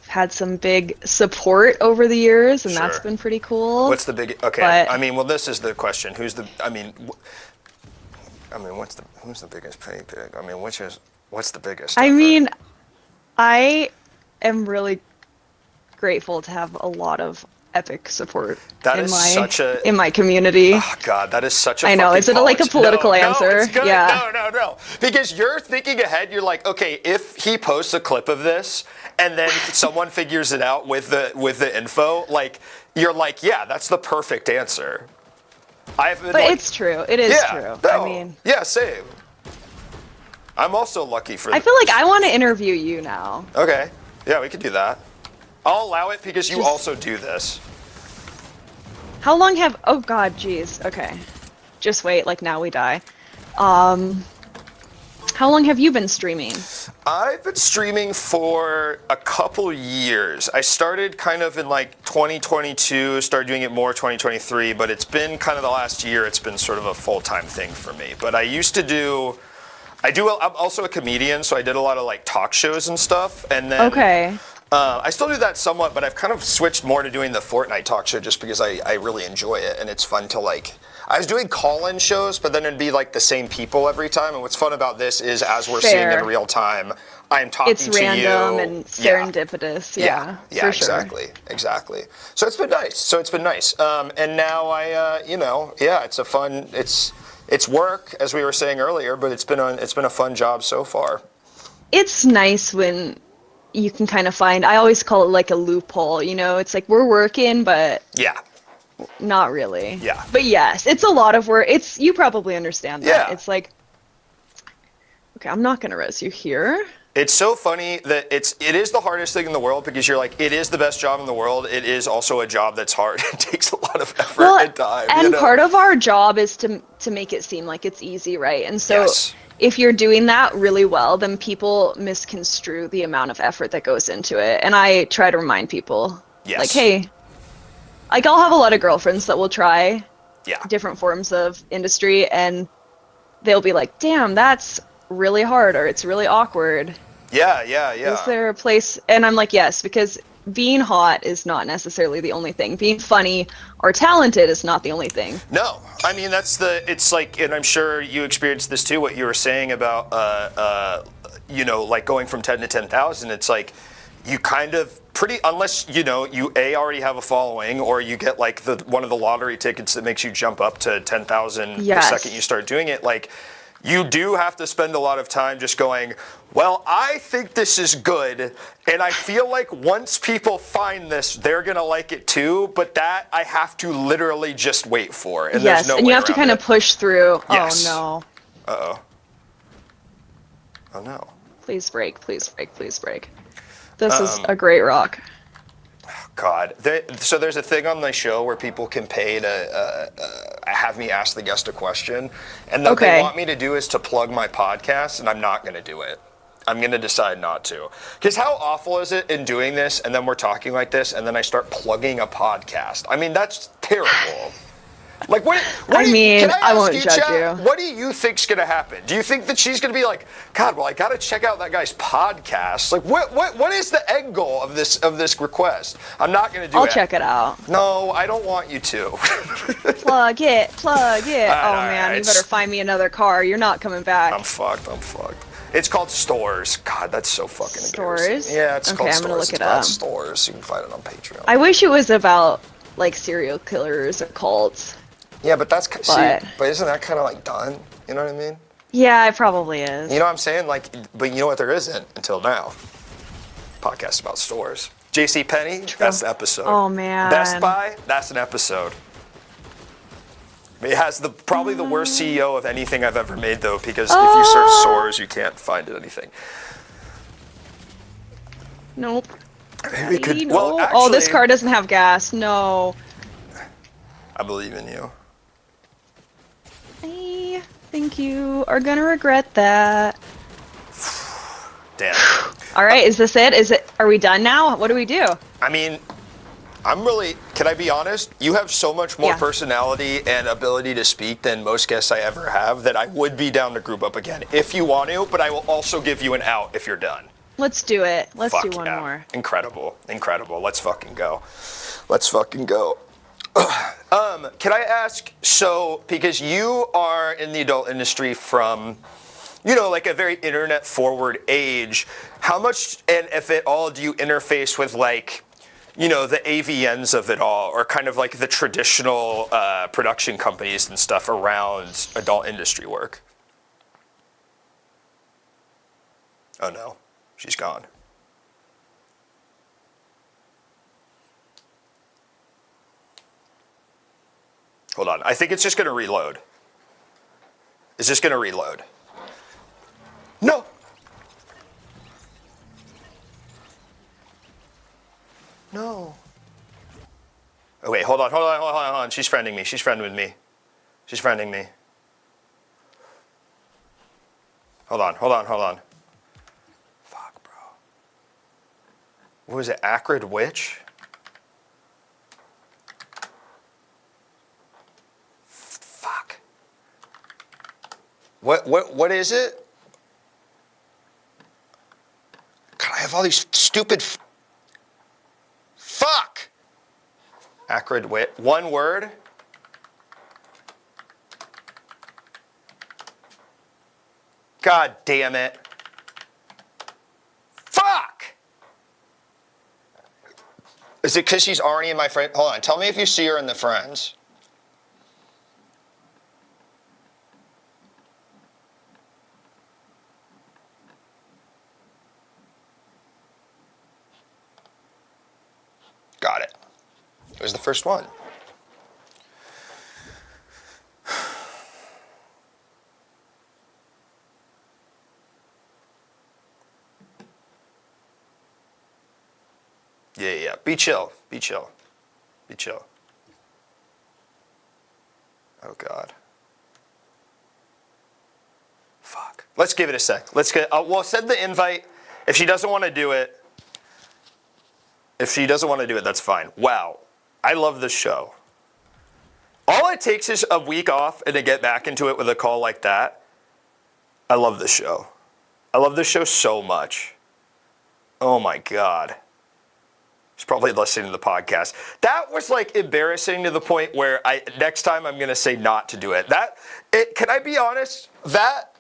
Had some big support over the years, and that's Sure. been pretty cool. What's the big, okay, But- I mean, well, this is the question. Who's the biggest pay pig? I mean, what's the biggest? I ever? mean, I am really grateful to have a lot of epic support That in is my such a- in my community. Oh God, that is such a I know. fucking Is it like a political answer? No, it's good. Yeah. No. Because you're thinking ahead. You're like, okay, if he posts a clip of this and then someone figures it out with the info, like you're like, yeah, that's the perfect answer. But it's true. It is true. No, I mean, yeah, same. I'm also lucky for. I feel like I want to interview you now. Okay, yeah, we could do that. I'll allow it because you Just- also do this. How long have? Oh God, jeez. Okay, just wait. Like now we die. How long have you been streaming? I've been streaming for a couple years. I started kind of in like 2022, started doing it more 2023, but it's been kind of the last year, it's been sort of a full-time thing for me. But I'm also a comedian, so I did a lot of like talk shows and stuff. And then Okay. I still do that somewhat, but I've kind of switched more to doing the Fortnite talk show just because I really enjoy it, and it's fun to like. I was doing call-in shows, but then it'd be like the same people every time. And what's fun about this is, as we're seeing Fair. in real time, I'm talking It's to you. random and serendipitous. Yeah, for sure. Exactly. So it's been nice. And now it's a fun. It's work, as we were saying earlier, but it's been a fun job so far. It's nice when you can kind of find. I always call it like a loophole. It's like we're working, but Yeah. not really. Yeah. But yes, it's a lot of work. You probably understand that. Yeah. It's like, okay, I'm not gonna res you here. It's so funny that it is the hardest thing in the world, because you're like, it is the best job in the world. It is also a job that's hard. It takes a lot of effort and time. And part of our job is to make it seem like it's easy, right? And so Yes. if you're doing that really well, then people misconstrue the amount of effort that goes into it. And I try to remind people, Yes. like, hey, like I'll have a lot of girlfriends that will try Yeah. different forms of industry, and they'll be like, damn, that's really hard, or it's really awkward. Yeah. Is there a place? And I'm like, yes, because being hot is not necessarily the only thing. Being funny or talented is not the only thing. No, I mean it's like, and I'm sure you experienced this too. What you were saying about, like going from 10 to 10,000. It's like you kind of unless you already have a following, or you get like one of the lottery tickets that makes you jump up to 10,000 Yes. the second you start doing it. Like you do have to spend a lot of time just going, well, I think this is good, and I feel like once people find this, they're gonna like it too. But that I have to literally just wait for, and Yes, there's no and you way have to around kind it. of push through. Yes. Oh no. Uh-oh. Oh no. Please break, please break, please break. This is a great rock. God. So there's a thing on my show where people can pay to have me ask the guest a question. And what they Okay. want me to do is to plug my podcast, and I'm not going to do it. I'm going to decide not to. Because how awful is it in doing this, and then we're talking like this, and then I start plugging a podcast? I mean, that's terrible. Like, what I mean, can I ask won't judge Chat, you. what do you think's going to happen? Do you think that she's going to be like, God, well, I got to check out that guy's podcast? Like, what is the end goal of this request? I'm not going to do it. I'll check it out. No, I don't want you to. Plug it, plug it. All Oh right, man, you it's- better find me another car. You're not coming back. I'm fucked. It's called Stores. God, that's so fucking embarrassing. Stores? Yeah, it's Okay, called I'm Stores. gonna look It's it about up. Stores. You can find it on Patreon. I wish it was about like serial killers or cults. Yeah, but that's But- but isn't that kind of like done? You know what I mean? Yeah, it probably is. You know what I'm saying? Like, but you know what? There isn't until now. Podcast about stores. J.C. Penney. That's an episode. Oh, man. Best Buy. That's an episode. It has probably the worst CEO of anything I've ever made, though, because if you search stores, you can't find anything. Nope. We could. No. Well, Oh, this actually, car doesn't have gas. No. I believe in you. I think you are gonna regret that. Damn. All right, is this it? Are we done now? What do we do? I mean, can I be honest? You have so much more Yeah. personality and ability to speak than most guests I ever have that I would be down to group up again if you want to, but I will also give you an out if you're done. Let's do it. Let's Fuck do one yeah. more. Incredible. Let's fucking go. Can I ask, so, because you are in the adult industry from, like a very internet forward age, how much, and if at all, do you interface with like, the AVNs of it all, or kind of like the traditional production companies and stuff around adult industry work? Oh no, she's gone. Hold on, I think it's just gonna reload. It's just gonna reload. No! No. Oh wait, hold on. She's friending me. She's friending me. Hold on. Fuck, bro. What was it, Acrid Witch? Fuck. What is it? God, I have all these stupid fuck! Acrid Wit. One word? God damn it. Fuck! Is it because she's already in my friend? Hold on, tell me if you see her in the friends. Got it. It was the first one. Yeah. Be chill. Oh, God. Fuck. Let's give it a sec. We'll send the invite. If she doesn't want to do it, that's fine. Wow. I love this show. All it takes is a week off and to get back into it with a call like that. I love this show. I love this show so much. Oh my God. She's probably listening to the podcast. That was like embarrassing to the point where next time I'm gonna say not to do it. Can I be honest? That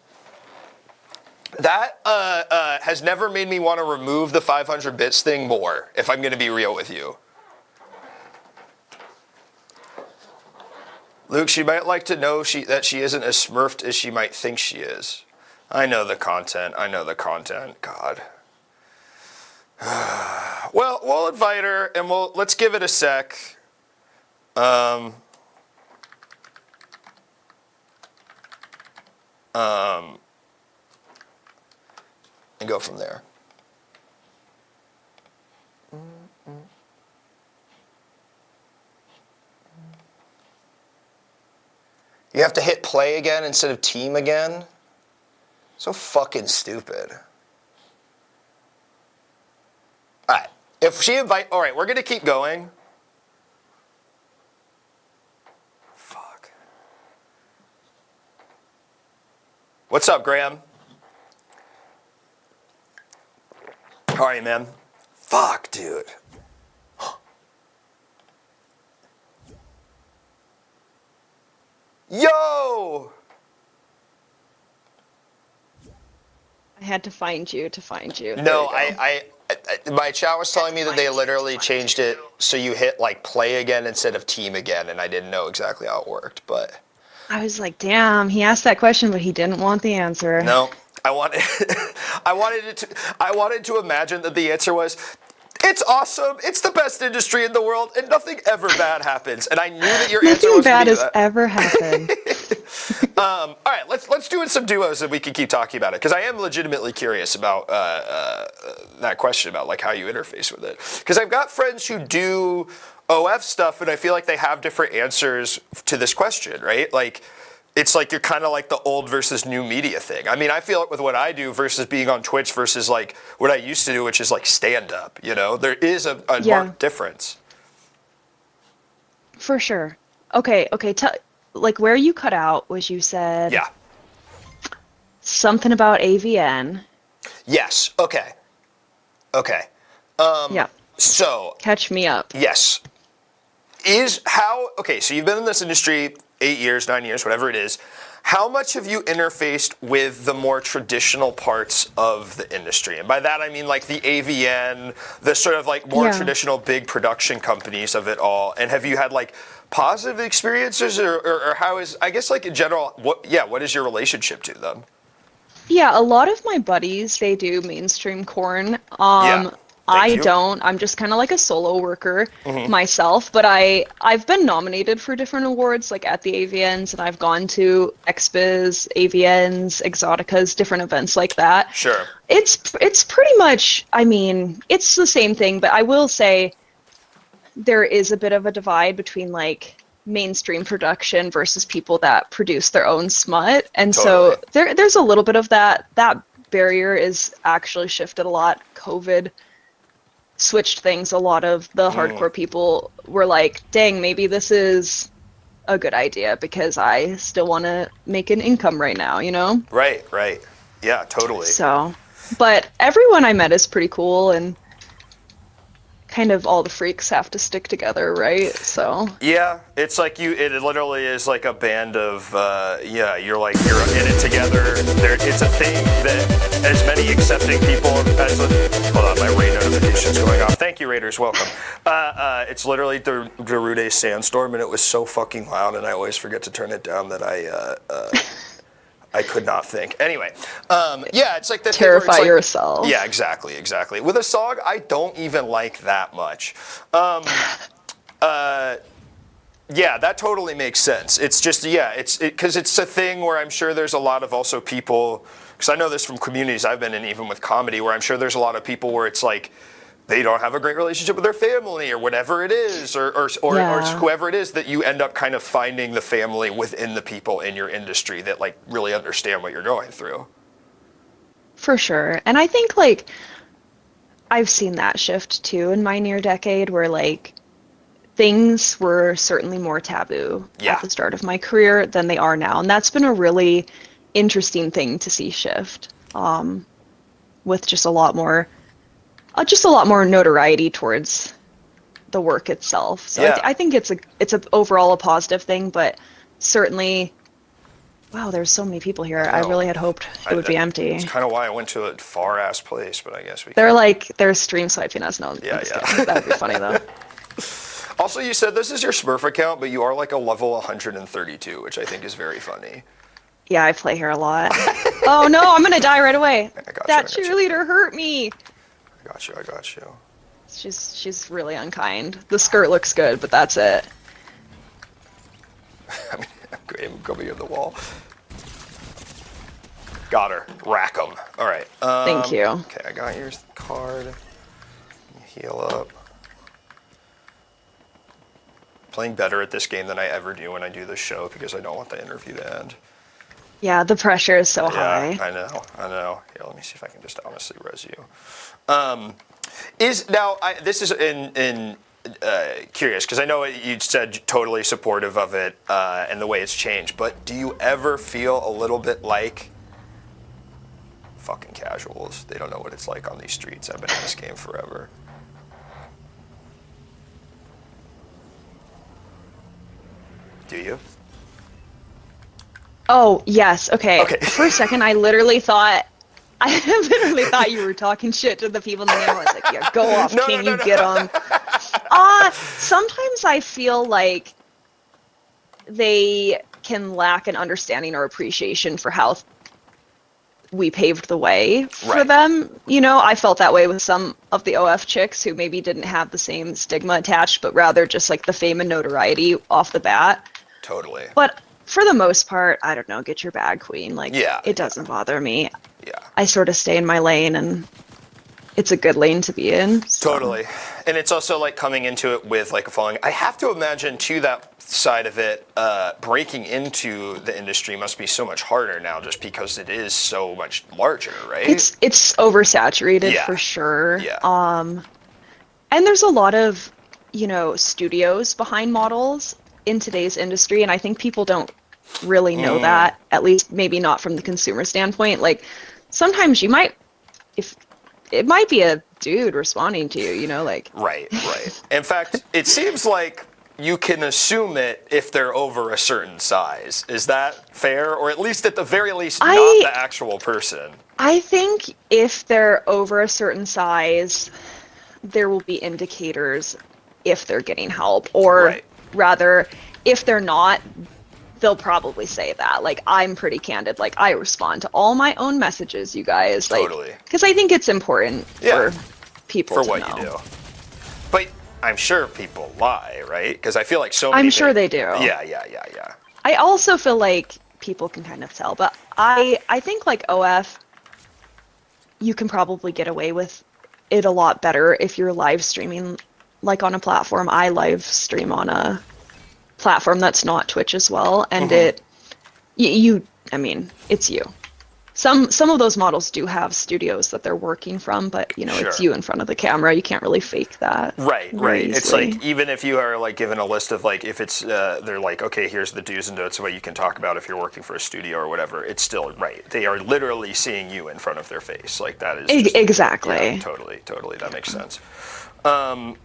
has never made me want to remove the 500 bits thing more, if I'm gonna be real with you. Luke, she might like to know that she isn't as smurfed as she might think she is. I know the content. God. Well, we'll invite her and let's give it a sec. And go from there. You have to hit play again instead of team again? So fucking stupid. Alright. Alright, we're gonna keep going. Fuck. What's up, Graham? How are you, man? Fuck, dude. Yo! I had to find you to find you. No, my chat was telling me that they literally changed it so you hit like play again instead of team again, and I didn't know exactly how it worked, but I was like, damn, he asked that question, but he didn't want the answer. no, I wanted to imagine that the answer was, it's awesome, it's the best industry in the world, and nothing ever bad happens. And I knew that your answer was nothing bad has that. ever happened. All right, let's do some duos and we can keep talking about it, because I am legitimately curious about that question about like how you interface with it. Because I've got friends who do OF stuff, and I feel like they have different answers to this question, right? Like, it's like you're kind of like the old versus new media thing. I mean, I feel it with what I do versus being on Twitch versus like what I used to do, which is like stand up. You know, there is a marked difference. For sure. Okay. Like where you cut out was you said something about AVN. Yes. Okay. Yeah. So Catch me up. yes. So you've been in this industry 8 years, 9 years, whatever it is. How much have you interfaced with the more traditional parts of the industry? And by that I mean like the AVN, the sort of like more traditional big production companies of it all. And have you had like positive experiences or how is, I guess like in general, what is your relationship to them? Yeah, a lot of my buddies, they do mainstream corn. Thank you. Don't. I'm just kind of like a solo worker myself, but I've been nominated for different awards like at the AVNs, and I've gone to XBiz, AVNs, Exoticas, different events like that. Sure. It's pretty much, I mean, it's the same thing, but I will say there is a bit of a divide between like mainstream production versus people that produce their own smut. And so there's a little bit of that. That barrier is actually shifted a lot. COVID switched things. A lot of the hardcore people were like, dang, maybe this is a good idea because I still want to make an income right now, you know? Right. Yeah, totally. So, but everyone I met is pretty cool, and kind of all the freaks have to stick together, right? So yeah, it's like it literally is like a band of you're in it together. It's a thing that as many accepting people as hold on, my raid notification's going off. Thank you, Raiders, welcome. It's literally the Darude sandstorm, and it was so fucking loud, and I always forget to turn it down that I could not think. Anyway, it's like the terrify thing where it's yourself. Like, yeah, exactly. With a song, I don't even like that much. That totally makes sense. It's just, because it's a thing where I'm sure there's a lot of also people, because I know this from communities I've been in, even with comedy, where I'm sure there's a lot of people where it's like, they don't have a great relationship with their family or whatever it is, or whoever it is, that you end up kind of finding the family within the people in your industry that like really understand what you're going through. For sure. And I think like I've seen that shift too in my near decade where like things were certainly more taboo at the start of my career than they are now. And that's been a really interesting thing to see shift with just a lot more notoriety towards the work itself. So Yeah. I think it's a overall a positive thing, but certainly, wow, there's so many people here. I know. really had hoped it would be empty. It's kind of why I went to a far ass place, but I guess we. They're stream swiping us. No, Yeah, I'm just yeah. kidding. That would be funny though. Also, you said this is your Smurf account, but you are like a level 132, which I think is very funny. Yeah, I play here a lot. Oh no, I'm gonna die right away. I got you, That I got you. cheerleader hurt me. I got you. She's really unkind. The skirt looks good, but that's it. I mean, I'm coming in the wall. Got her. Rack 'em. All right. Thank you. Okay, I got your card. Heal up. Playing better at this game than I ever do when I do this show because I don't want the interview to end. Yeah, the pressure is so Yeah, high. I know. Here, let me see if I can just honestly res you. This is curious because I know you said totally supportive of it and the way it's changed, but do you ever feel a little bit like fucking casuals? They don't know what it's like on these streets. I've been in this game forever. Do you? Oh, yes. Okay. Okay. For a second, I literally thought you were talking shit to the people in the game. I was like, yeah, go off, No, King, no, you no. get them. Sometimes I feel like they can lack an understanding or appreciation for how we paved the way for Right. them. You know, I felt that way with some of the OF chicks who maybe didn't have the same stigma attached, but rather just like the fame and notoriety off the bat. Totally. But for the most part, I don't know, get your bag, queen. Like, Yeah, it doesn't bother me. Yeah. I sort of stay in my lane, and it's a good lane to be in. So. Totally. And it's also like coming into it with like a following. I have to imagine to that side of it, breaking into the industry must be so much harder now just because it is so much larger, right? It's oversaturated Yeah. for sure. Yeah. And there's a lot of, studios behind models in today's industry, and I think people don't really know that, at least maybe not from the consumer standpoint. Like, sometimes if it might be a dude responding to you, like. Right. In fact, it seems like you can assume it if they're over a certain size. Is that fair? Or at least at the very least, not the actual person. I think if they're over a certain size, there will be indicators if they're getting help, or Right. rather, if they're not, they'll probably say that. Like, I'm pretty candid. Like, I respond to all my own messages, you guys. Like, Totally. because I think it's important Yeah. for people For to what know. you do. But I'm sure people lie, right? Because I feel like so many. I'm sure they do. Yeah. I also feel like people can kind of tell, but I think like OF, you can probably get away with it a lot better if you're live streaming, like on a platform. I live stream on a platform that's not Twitch as well, and it's you. Some of those models do have studios that they're working from, but it's Sure. you in front of the camera. You can't really fake that. Right. very It's easily. like, even if you are like given a list of like, if it's, they're like, okay, here's the do's and don'ts of what you can talk about if you're working for a studio or whatever, it's still right. They are literally seeing you in front of their face. Like, that is just, Exactly. yeah, totally. That makes sense. The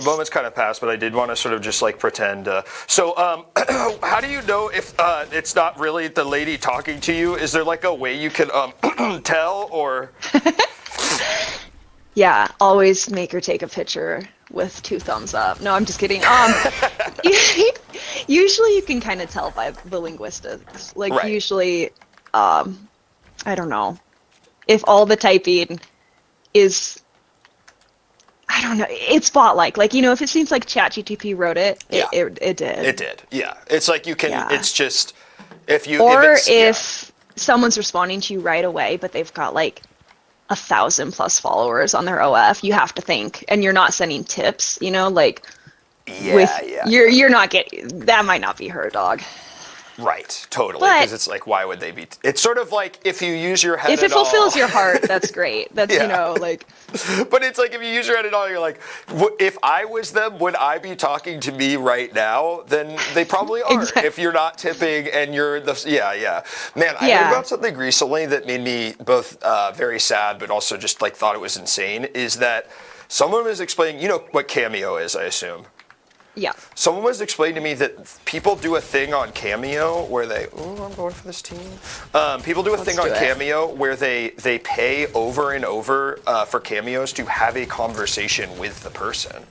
moment's kind of passed, but I did want to sort of just like pretend. How do you know if it's not really the lady talking to you? Is there like a way you can tell, or? Yeah, always make her take a picture with 2 thumbs up. No, I'm just kidding. Usually you can kind of tell by the linguistics. Like, Right. usually, I don't know, if all the typing is, I don't know, it's bot-like. Like, if it seems like ChatGPT wrote it, Yeah. it did. It did, yeah. It's like you can. Yeah. It's just if you. Or if, if someone's responding to you right away, but they've got like 1,000+ followers on their OF, you have to think, and you're not sending tips. Like. yeah. You're not getting, that might not be her, dog. Right, totally. But- Because it's like, why would they be? It's sort of like if you use your head. If it at all- fulfills your heart, that's great. That's Yeah. like. But it's like if you use your head at all, you're like, if I was them, would I be talking to me right now? Then they probably are. Exactly. If you're not tipping and you're the yeah. Man, I Yeah. heard about something recently that made me both very sad, but also just like thought it was insane. Is that Someone was explaining, you know what Cameo is, I assume. Yeah. Someone was explaining to me that people do a thing on Cameo where they, oh, I'm going for this team. People do a thing on Cameo where they pay over and over for cameos to have a conversation with the person.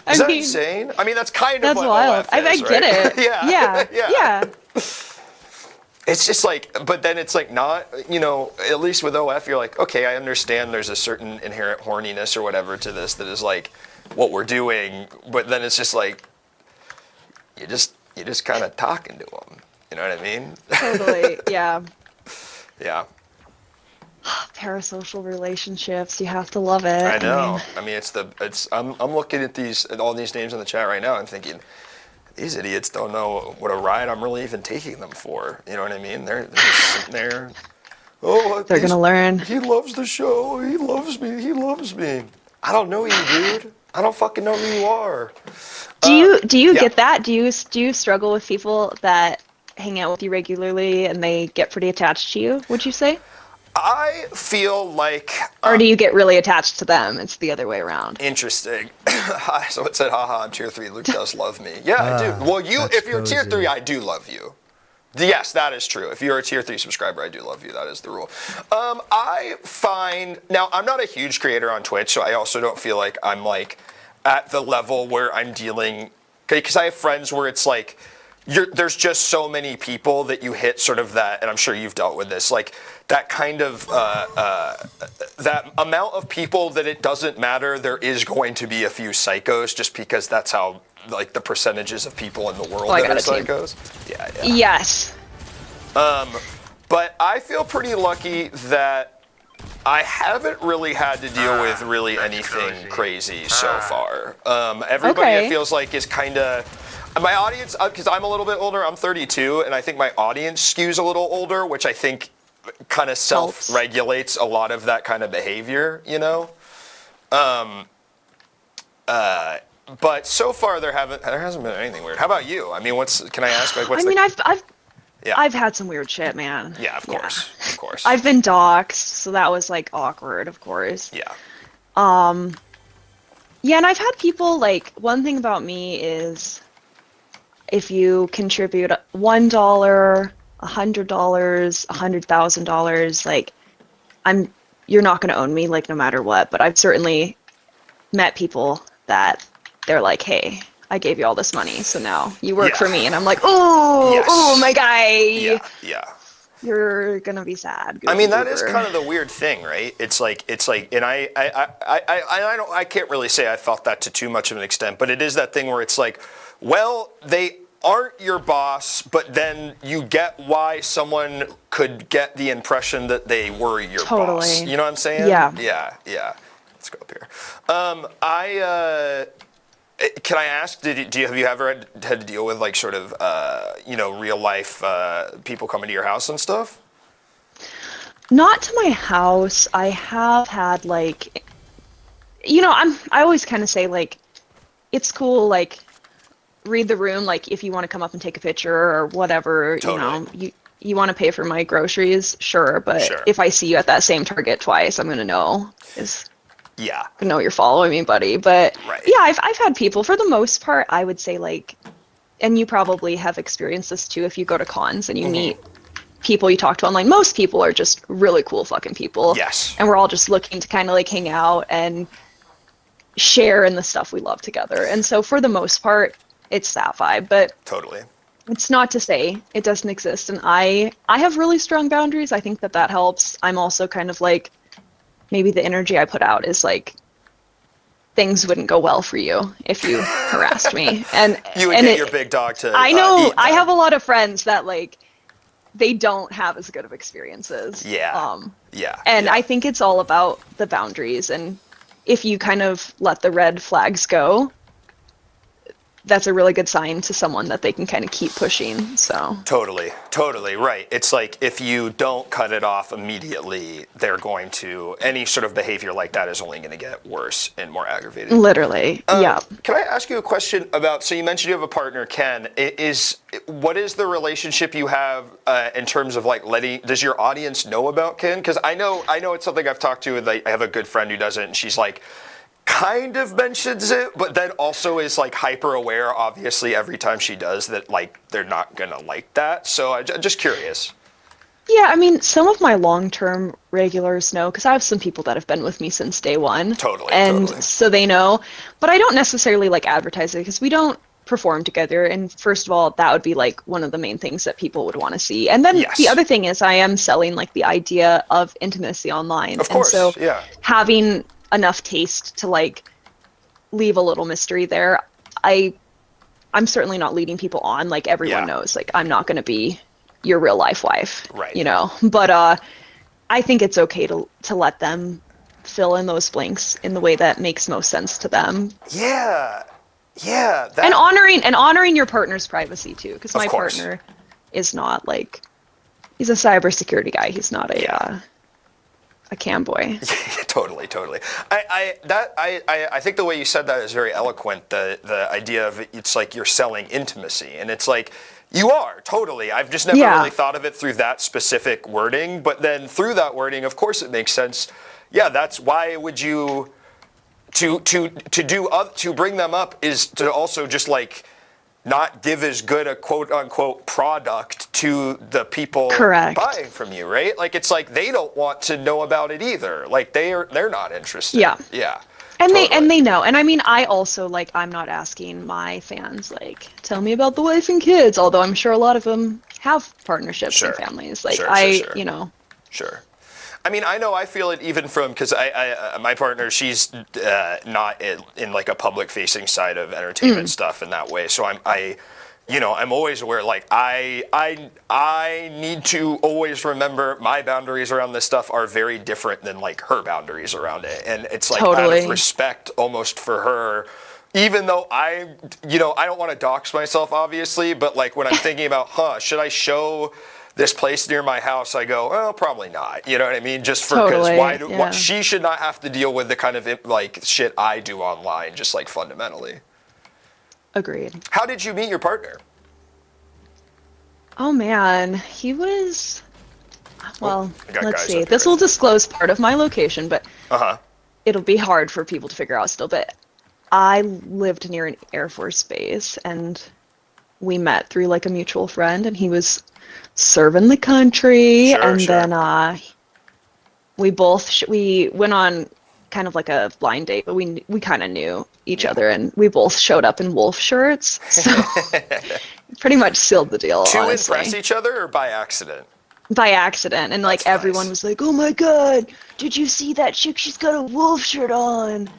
Is that insane? I mean, that's kind of what wild. OF is, I get right? it. Yeah. It's just like, but then it's like not, you know, at least with OF, you're like, okay, I understand there's a certain inherent horniness or whatever to this that is like what we're doing, but then it's just like, you're just kind of talking to them. You know what I mean? Totally, yeah. Yeah. Parasocial relationships, you have to love it. I know. I mean, I'm looking at all these names in the chat right now and thinking, these idiots don't know what a ride I'm really even taking them for. You know what I mean? They're just sitting there. Oh, they're gonna learn. He loves the show. He loves me. He loves me. I don't know you, dude. I don't fucking know who you are. Do you get that? Do you struggle with people that hang out with you regularly and they get pretty attached to you? Would you say? I feel like... or do you get really attached to them? It's the other way around. Interesting. So it said, haha, I'm tier 3. Luke does love me. Yeah, I do. Well, if you're tier 3, I do love you. Yes, that is true. If you're a tier 3 subscriber, I do love you. That is the rule. I find... Now, I'm not a huge creator on Twitch, so I also don't feel like I'm like at the level where I'm dealing... Because I have friends where it's like... there's just so many people that you hit sort of that, and I'm sure you've dealt with this, like that kind of, that amount of people that it doesn't matter, there is going to be a few psychos just because that's how, like, the percentages of people in the world that are psychos. Yeah. Yes. But I feel pretty lucky that I haven't really had to deal with really anything crazy so far. Everybody, it feels like, is kind of... My audience, because I'm a little bit older, I'm 32, and I think my audience skews a little older, which I think kind of self-regulates a lot of that kind of behavior, you know? But so far there hasn't been anything weird. How about you? I mean, can I ask, like, what's I've had some weird shit, man. Yeah, of course. I've been doxxed, so that was, like, awkward, of course. Yeah. Yeah, and I've had people, like, one thing about me is... if you contribute $1, $100, $100,000, like, you're not going to own me, like, no matter what. But I've certainly met people that they're like, hey, I gave you all this money, so now you work for me. And I'm like, oh, my guy. Yeah. You're going to be sad. I mean, that is kind of the weird thing, right? It's like, and I can't really say I felt that to too much of an extent, but it is that thing where it's like, well, they aren't your boss, but then you get why someone could get the impression that they were your boss. You know what I'm saying? Yeah. Let's go up here. Can I ask, have you ever had to deal with, like, sort of, real life people coming to your house and stuff? Not to my house. I have had, like, I always kind of say, like, it's cool, like, read the room, like, if you want to come up and take a picture or whatever, you want to pay for my groceries, sure, but if I see you at that same Target twice, I'm going to know. I know you're following me, buddy. But yeah, I've had people, for the most part, I would say, like, and you probably have experienced this too, if you go to cons and you meet people you talk to online, most people are just really cool fucking people. Yes. And we're all just looking to kind of, like, hang out and share in the stuff we love together. And so for the most part, it's that vibe, but totally, it's not to say it doesn't exist. And I have really strong boundaries. I think that helps. I'm also kind of like, maybe the energy I put out is like, things wouldn't go well for you if you harassed me. And you would get your big dog to. I know. I have a lot of friends that, like, they don't have as good of experiences. And I think it's all about the boundaries. And if you kind of let the red flags go, that's a really good sign to someone that they can kind of keep pushing. So totally right. It's like, if you don't cut it off immediately, they're going to, any sort of behavior like that is only going to get worse and more aggravated. Literally. Yeah. Can I ask you a question about, so you mentioned you have a partner, Ken. What is the relationship you have in terms of, like, does your audience know about Ken? Because I know it's something I've talked to, and I have a good friend who does it, and she's like, kind of mentions it, but then also is like hyper aware, obviously, every time she does that, like, they're not gonna like that. So I'm just curious. Yeah, I mean, some of my long-term regulars know because I have some people that have been with me since day one. Totally, And totally. so they know, but I don't necessarily like advertise it because we don't perform together. And first of all, that would be like one of the main things that people would want to see. And then Yes. the other thing is I am selling like the idea of intimacy online. Of And so course, yeah. having enough taste to like leave a little mystery there, I'm certainly not leading people on. Like everyone Yeah. knows, like I'm not going to be your real life wife, Right. you know. But I think it's okay to let them fill in those blanks in the way that makes most sense to them, Yeah. Yeah. and honoring your partner's privacy too. Because Of my course. partner is not like he's a cybersecurity guy. He's not a cam boy. Totally, totally. I think the way you said that is very eloquent. The idea of it's like you're selling intimacy, and it's like you are totally. I've just never Yeah. really thought of it through that specific wording, but then through that wording, of course, it makes sense. Yeah, that's why would you to bring them up is to also just like not give as good a quote unquote product to the people Correct. buying from you, right? Like it's like they don't want to know about it either. Like they're not interested. Yeah. Yeah. And totally. they know. And I mean, I also like I'm not asking my fans like tell me about the wife and kids, although I'm sure a lot of them have partnerships Sure. and families. Like Sure, I, sure. you know, Sure. I mean, I know I feel it even from because my partner, she's not in like a public facing side of entertainment stuff in that way. So I'm always aware. Like I need to always remember my boundaries around this stuff are very different than like her boundaries around it, and it's like out Totally. of respect almost for her. Even though I don't want to dox myself, obviously, but like when I'm thinking about, should I show this place near my house, I go, well, probably not. You know what I mean? Just for because Totally, yeah. she should not have to deal with the kind of like shit I do online, just like fundamentally. agreed. How did you meet your partner? Oh man, he was well, I got let's guys see. up This here. will disclose part of my location, but Uh-huh. it'll be hard for people to figure out still. But I lived near an Air Force base and we met through like a mutual friend and he was serving the country Sure, and sure. then we both we went on kind of like a blind date, but we kind of knew each other and we both showed up in wolf shirts. So pretty much sealed the deal, To honestly. impress each other or by accident? By accident, and like That's everyone nice. was like, "Oh my god, did you see that chick? She's got a wolf shirt on."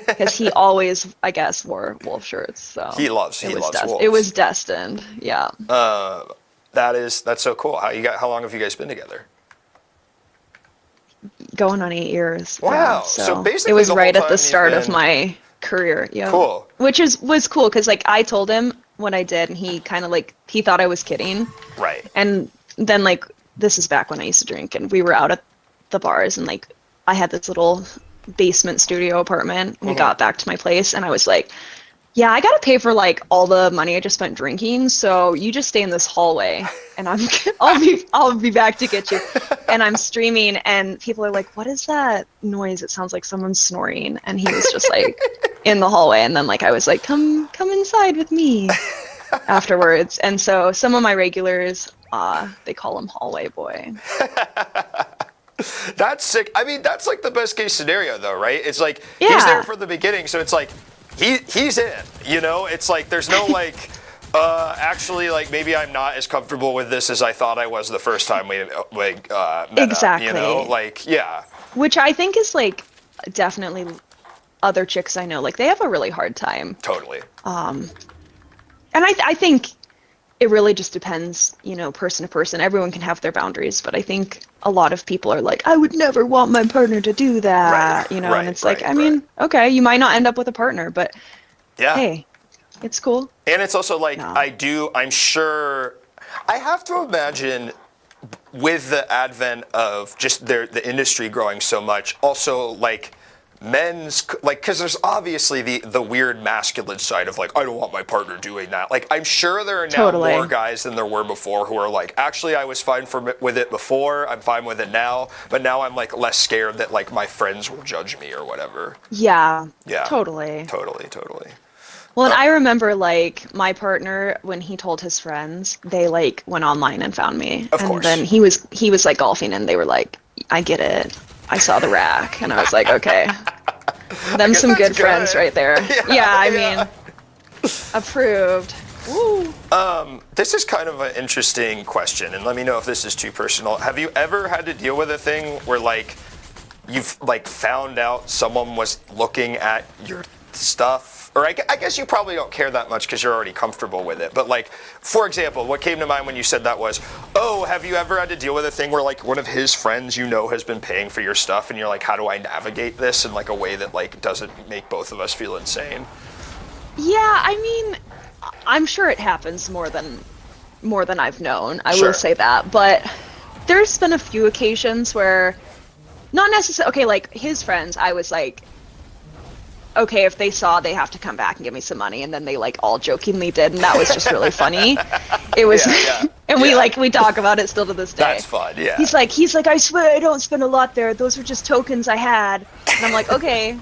Because he always, I guess, wore wolf shirts. So He loves it wolves. was destined. Yeah. That's so cool. How long have you guys been together? Going on 8 years. Wow. Yeah, So basically it was the whole right at time the you've start of been- my career. Yeah. Cool. Which was cool because like I told him what I did, and he kind of like he thought I was kidding. Right. And then like this is back when I used to drink and we were out at the bars and like I had this little basement studio apartment. We got back to my place and I was like, yeah, I gotta pay for like all the money I just spent drinking, so you just stay in this hallway and I'll be back to get you. And I'm streaming and people are like, what is that noise? It sounds like someone's snoring. And he was just like in the hallway and then like I was like, come inside with me afterwards. And so some of my regulars they call him hallway boy. That's sick. I mean, that's like the best case scenario, though, right? It's like he's Yeah. there from the beginning, so it's like he's in. You know, it's like there's no like actually like maybe I'm not as comfortable with this as I thought I was the first time we met Exactly. up. You know, like yeah, Which I think is like definitely other chicks I know, like they have a really hard time. totally. And I think it really just depends, you know, person to person. Everyone can have their boundaries, but I think a lot of people are like, I would never want my partner to do that, Right, you know, right, and it's right, like, I mean, okay, you might not end up with a partner, but Yeah. hey, it's cool. And it's also like No. I'm sure, I have to imagine with the advent of just the industry growing so much, also like men's, like, because there's obviously the weird masculine side of like, I don't want my partner doing that. Like, I'm sure there are now Totally. more guys than there were before who are like, actually, I was fine with it before. I'm fine with it now, but now I'm like less scared that like my friends will judge me or whatever. Yeah. Yeah. Totally. Totally. Well, and I remember like my partner when he told his friends, they like went online and found me. Of and course. then he was like golfing and they were like, I get it. I saw the rack and I was like, okay. Them some that's good friends good. right there. Yeah, I yeah. mean, approved. Woo. This is kind of an interesting question, and let me know if this is too personal. Have you ever had to deal with a thing where like you've like found out someone was looking at your stuff? Or I guess you probably don't care that much because you're already comfortable with it. But like, for example, what came to mind when you said that was, oh, have you ever had to deal with a thing where like one of his friends you know has been paying for your stuff and you're like, how do I navigate this in like a way that like doesn't make both of us feel insane? Yeah, I mean, I'm sure it happens more than I've known. I Sure. will say that. But there's been a few occasions where not necessarily okay, like his friends, I was like, okay, if they saw, they have to come back and give me some money, and then they like all jokingly did, and that was just really funny. It was, Yeah, and yeah. we talk about it still to this day. That's fun, yeah. He's like, I swear I don't spend a lot there. Those were just tokens I had, and I'm like, okay,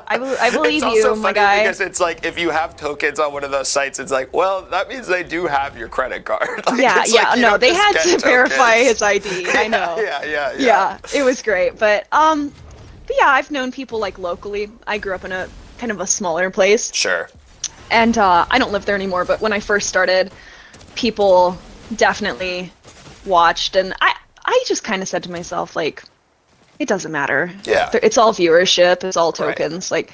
I believe It's also you, my funny guy. because it's like if you have tokens on one of those sites, it's like, well, that means they do have your credit card. Like, Yeah, it's yeah, like you no, don't they just had get to verify tokens. his ID. I know. Yeah. It was great, but yeah, I've known people like locally. I grew up in a kind of a smaller place. Sure. And I don't live there anymore, but when I first started, people definitely watched, and I just kind of said to myself, like, it doesn't matter. Yeah. It's all viewership, it's all Right. tokens, like,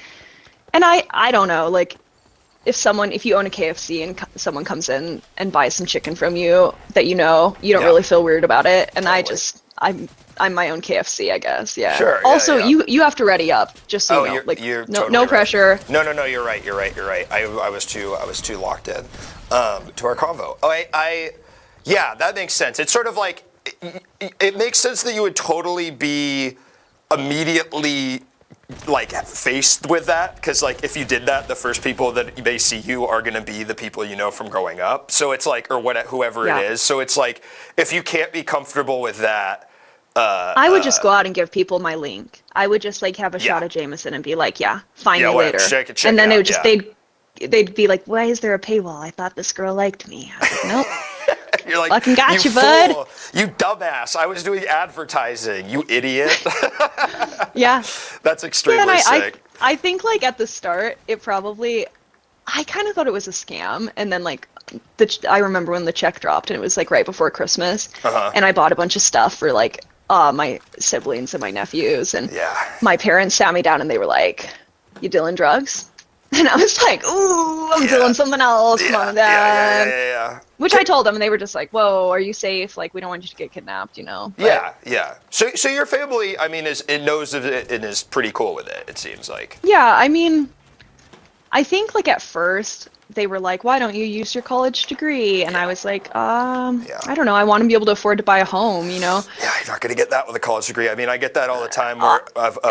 and I don't know, like, if you own a KFC and someone comes in and buys some chicken from you that you don't Yeah. really feel weird about it, and Totally. I'm my own KFC, I guess. Yeah. Sure, yeah, Also, yeah. you have to ready up, just so Oh, you know. you're no totally right. pressure. No, you're right. I was too locked in to our convo. Yeah, that makes sense. It's sort of like it makes sense that you would totally be immediately like faced with that, because like if you did that, the first people that they see you are going to be the people you know from growing up. So it's like, or whoever Yeah. it is. So it's like if you can't be comfortable with that. I would just go out and give people my link. I would just like have a shot Yeah. of Jameson and be like, yeah, find Yeah, me whatever, later. check it and then out, they would just yeah. they'd be like, why is there a paywall? I thought this girl liked me. I was like, nope. You're like, Fucking got you, fool, bud." You dumbass. I was doing advertising. You idiot. Yeah. That's extremely And sick. I think like at the start, I kind of thought it was a scam, and then like I remember when the check dropped, and it was like right before Christmas, Uh-huh. and I bought a bunch of stuff for like my siblings and my nephews, and Yeah. my parents sat me down and they were like, "You dealing drugs?" And I was like, "Ooh, I'm Yeah. doing something else, mom and dad." Yeah. Which I told them, and they were just like, "Whoa, are you safe? Like, we don't want you to get kidnapped, you know?" But, Yeah. So your family, I mean, knows of it and is pretty cool with it. It seems like. yeah, I mean, I think like at first they were like, "Why don't you use your college degree?" And I was like, I don't know. I want to be able to afford to buy a home, you know? Yeah, you're not gonna get that with a college degree. I mean, I get that all the time. Where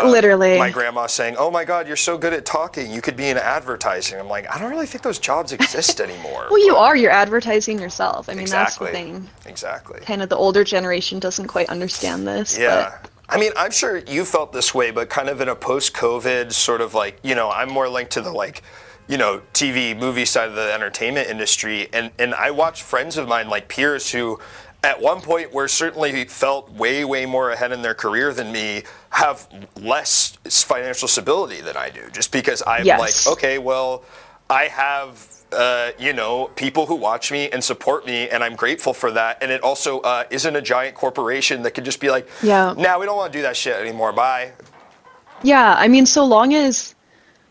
Literally. my grandma saying, "Oh my God, you're so good at talking. You could be in advertising." I'm like, I don't really think those jobs exist anymore. Well, you but- are. You're advertising yourself. I mean, Exactly. that's the thing. Exactly. Kind of the older generation doesn't quite understand this. Yeah. I mean, I'm sure you felt this way, but kind of in a post-COVID sort of like, I'm more linked to the like, TV, movie side of the entertainment industry. And I watch friends of mine, like peers who at one point were certainly felt way, way more ahead in their career than me, have less financial stability than I do. Just because I'm Yes. like, okay, well, I have people who watch me and support me, and I'm grateful for that. And it also isn't a giant corporation that could just be like, Yeah. nah, we don't want to do that shit anymore. Bye. Yeah, I mean, so long as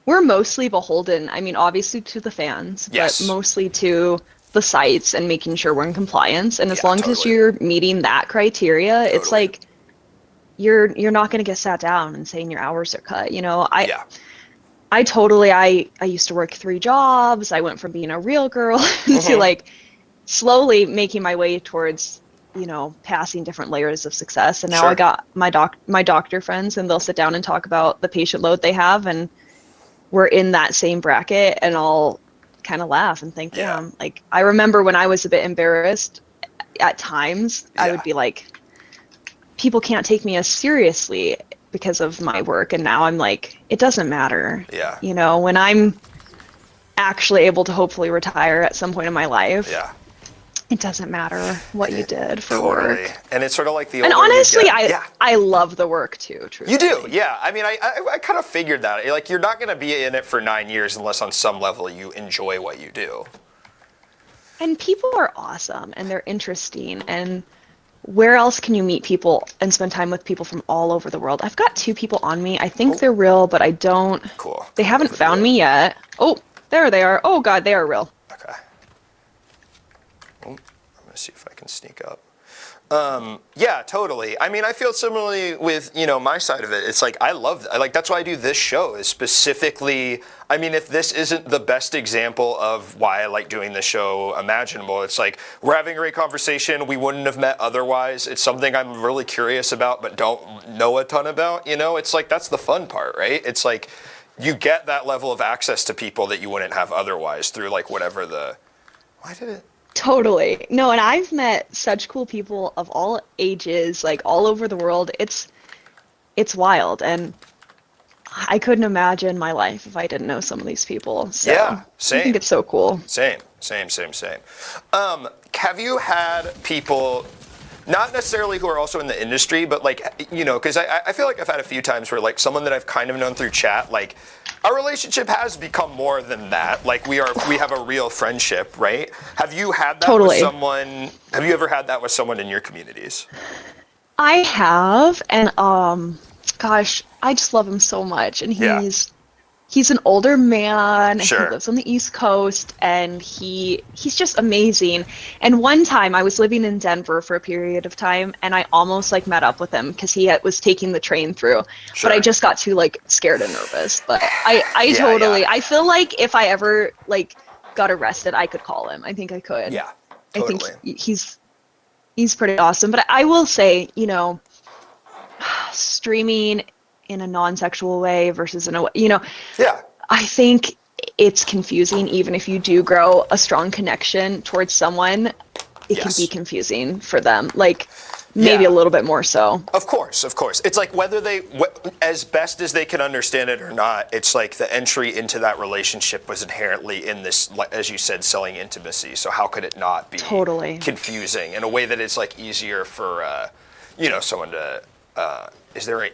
we're mostly beholden, I mean, obviously to the fans, Yes. but mostly to the sites and making sure we're in compliance. And as Yeah, long as totally. you're meeting that criteria, it's Totally. like you're not going to get sat down and saying your hours are cut. Yeah. I used to work 3 jobs. I went from being a real girl to like slowly making my way towards passing different layers of success. And now Sure. I got my doctor friends, and they'll sit down and talk about the patient load they have, and we're in that same bracket, and I'll kind of laugh and think, Yeah. damn, like I remember when I was a bit embarrassed at times, I Yeah. would be like, people can't take me as seriously because of my work. And now I'm like, it doesn't matter. Yeah. When I'm actually able to hopefully retire at some point in my life, Yeah. it doesn't matter what you did for Totally. work. And it's sort of like the And older you honestly, get- I love the work too, truthfully. You do, yeah. I mean, I kind of figured that. Like, you're not going to be in it for 9 years unless on some level you enjoy what you do. And people are awesome, and they're interesting, and where else can you meet people and spend time with people from all over the world? I've got 2 people on me. I think they're real, but I don't. Cool. They haven't found me yet. Oh, there they are. Oh God, they are real. Okay. Oh, I'm going to see if I can sneak up. Yeah, totally. I mean, I feel similarly with, my side of it. It's like, I love that. Like, that's why I do this show, is specifically, I mean, if this isn't the best example of why I like doing this show imaginable, it's like, we're having a great conversation. We wouldn't have met otherwise. It's something I'm really curious about, but don't know a ton about, It's like, that's the fun part, right? It's like, you get that level of access to people that you wouldn't have otherwise through, like, whatever why did it? Totally. No, and I've met such cool people of all ages, like all over the world. It's wild, and I couldn't imagine my life if I didn't know some of these people. So Yeah, same. I think it's so cool. Same. Have you had people, not necessarily who are also in the industry, but like, because I feel like I've had a few times where like someone that I've kind of known through chat, like our relationship has become more than that. Like we have a real friendship, right? Have you had that Totally. with someone? Have you ever had that with someone in your communities? I have, and gosh, I just love him so much, and Yeah. he's an older man. Sure. He lives on the East Coast, and he's just amazing. And one time I was living in Denver for a period of time, and I almost like met up with him because he was taking the train through. Sure. But I just got too like scared and nervous. But I Yeah, totally, yeah. I feel like if I ever like got arrested, I could call him. I think I could. Yeah, I totally. think he's pretty awesome. But I will say, streaming in a non-sexual way versus in a, Yeah. I think it's confusing. Even if you do grow a strong connection towards someone, it can Yes. be confusing for them. Like maybe Yeah. a little bit more so. Of course. It's like whether as best as they can understand it or not, it's like the entry into that relationship was inherently in this, like, as you said, selling intimacy. So how could it not be Totally. confusing in a way that it's like easier for, someone to,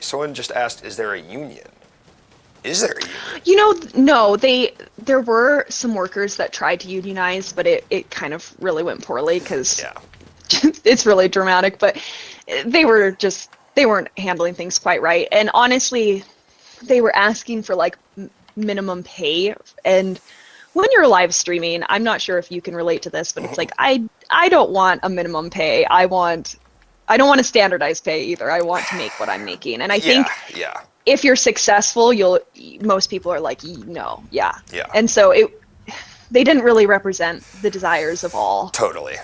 someone just asked, is there a union? Is there a union? No, there were some workers that tried to unionize, but it kind of really went poorly because Yeah. it's really dramatic, but they weren't handling things quite right. And honestly, they were asking for like minimum pay. And when you're live streaming, I'm not sure if you can relate to this, but it's like, I don't want a minimum pay. I don't want a standardized pay either. I want to make what I'm making. And I think Yeah. if you're successful, most people are like, no, yeah. Yeah. And so they didn't really represent the desires of all. Totally.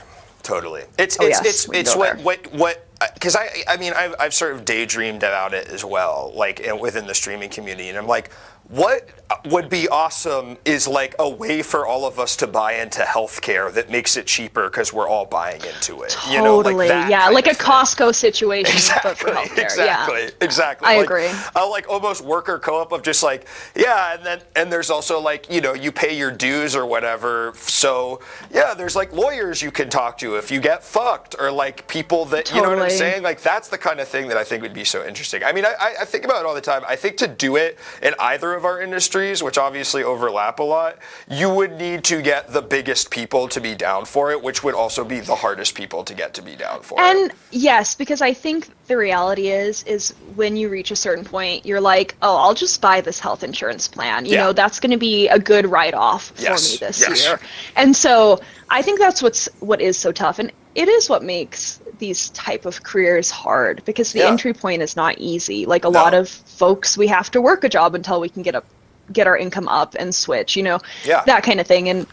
It's yes, we can it's go what because I mean I've sort of daydreamed about it as well, like within the streaming community, and I'm like, what would be awesome is like a way for all of us to buy into healthcare that makes it cheaper because we're all buying into it. Totally, that yeah, kind like a of thing. Costco situation, but for healthcare. Exactly. I Like, agree. like almost worker co-op of just like, yeah, and there's also like, you pay your dues or whatever. So yeah, there's like lawyers you can talk to if you get fucked, or like people that, you know what I'm Totally. saying? Like that's the kind of thing that I think would be so interesting. I mean, I think about it all the time. I think to do it in either of our industries, which obviously overlap a lot, you would need to get the biggest people to be down for it, which would also be the hardest people to get to be down for it. And yes, because I think the reality is when you reach a certain point, you're like, oh, I'll just buy this health insurance plan. You Yeah. know, that's going to be a good write-off for Yes, me this yes. year. And so I think that's what is so tough. And it is what makes these type of careers hard, because the Yeah. entry point is not easy. Like a No. lot of folks, we have to work a job until we can get our income up and switch, Yeah. that kind of thing. And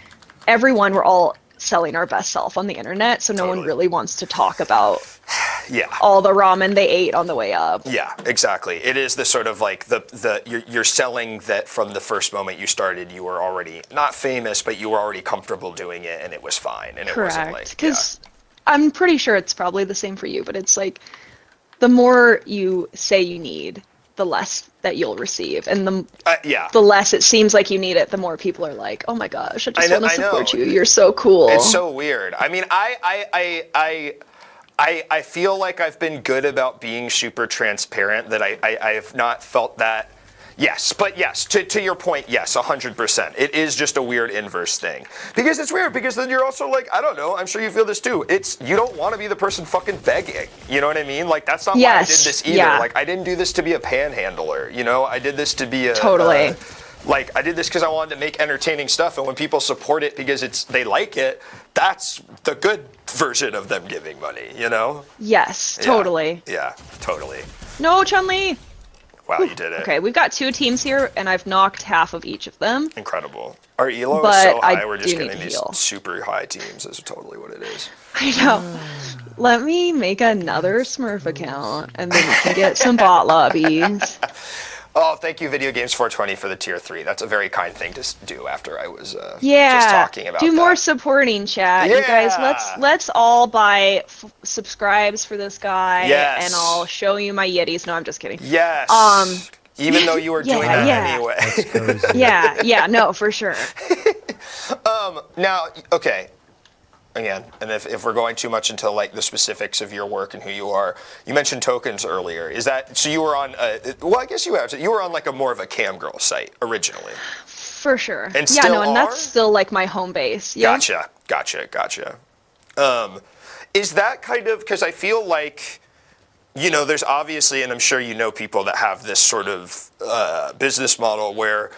we're all selling our best self on the internet, so no one Totally. really wants to talk about Yeah. all the ramen they ate on the way up. Yeah, exactly. It is the sort of like you're selling that from the first moment you started, you were already not famous, but you were already comfortable doing it, and it was fine, and it wasn't Correct. like Because I'm pretty sure it's probably the same for you, but it's like the more you say you need, the less that you'll receive, and yeah. the less it seems like you need it, the more people are like, "Oh my gosh, I just know- want to I support know. you. You're so cool." It's so weird. I mean, I feel like I've been good about being super transparent, that I have not felt that. Yes, but yes, to your point, yes, 100%. It is just a weird inverse thing. Because it's weird, because then you're also like, I don't know, I'm sure you feel this too. You don't want to be the person fucking begging. You know what I mean? Like, that's not why I did this either. Yeah. Like, I didn't do this to be a panhandler, you know? I did this to be a... Totally. Like, I did this because I wanted to make entertaining stuff, and when people support it because they like it, that's the good version of them giving money, you know? Yes, Yeah. totally. Yeah, totally. No, Chun-Li. Wow, you did it. Okay, we've got 2 teams here, and I've knocked half of each of them. Incredible. Our elo is But so high, I we're just do need getting to these heal. super high teams. Is totally what it is. I know. Let me make another Smurf account, and then we can get some bot lobbies. Oh, thank you, Video Games 420, for the tier 3. That's a very kind thing to do after I was Yeah, just talking about do more that. supporting, chat. You guys, Yeah. let's all buy subscribes for this guy, Yes. and I'll show you my Yetis. No, I'm just kidding. Yes. Even though you were yeah, doing that yeah. anyway. That's cozy. Yeah, no, for sure. Now, okay. Again, and if we're going too much into like the specifics of your work and who you are, you mentioned tokens earlier. Is that so? You were on, well, I guess you have. You were on like a more of a cam girl site originally. For sure. And yeah, still no, and are? that's still like my home base. Yeah. Gotcha. Is that kind of, because I feel like, you know, there's obviously, and I'm sure you know people that have this sort of business model where.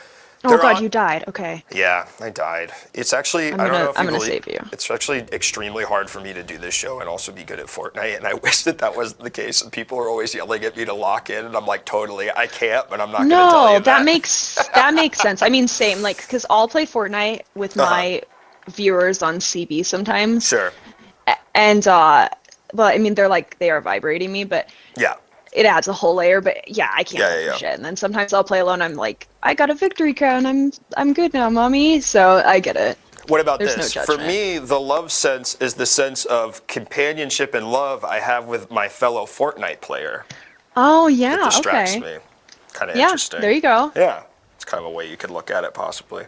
Oh they're God, on- you died. Okay. Yeah, I died. It's actually, I'm I don't know if gonna you believe, save you. It's actually extremely hard for me to do this show and also be good at Fortnite, and I wish that wasn't the case, and people are always yelling at me to lock in, and I'm like, totally, I can't, but I'm not going to tell No, you that makes sense. I mean, same. Like, because I'll play Fortnite with my viewers on CB sometimes. Sure. And well, I mean, they are vibrating me, but Yeah. it adds a whole layer. But yeah, I can't Yeah, do yeah. shit. And then sometimes I'll play alone. I'm like, I got a victory crown. I'm good now, mommy. So I get it. What about There's this? no For judgment. me, the love sense is the sense of companionship and love I have with my fellow Fortnite player. Oh It yeah, distracts okay. me. Kind of Yeah, interesting. there you go. Yeah, it's kind of a way you could look at it, possibly.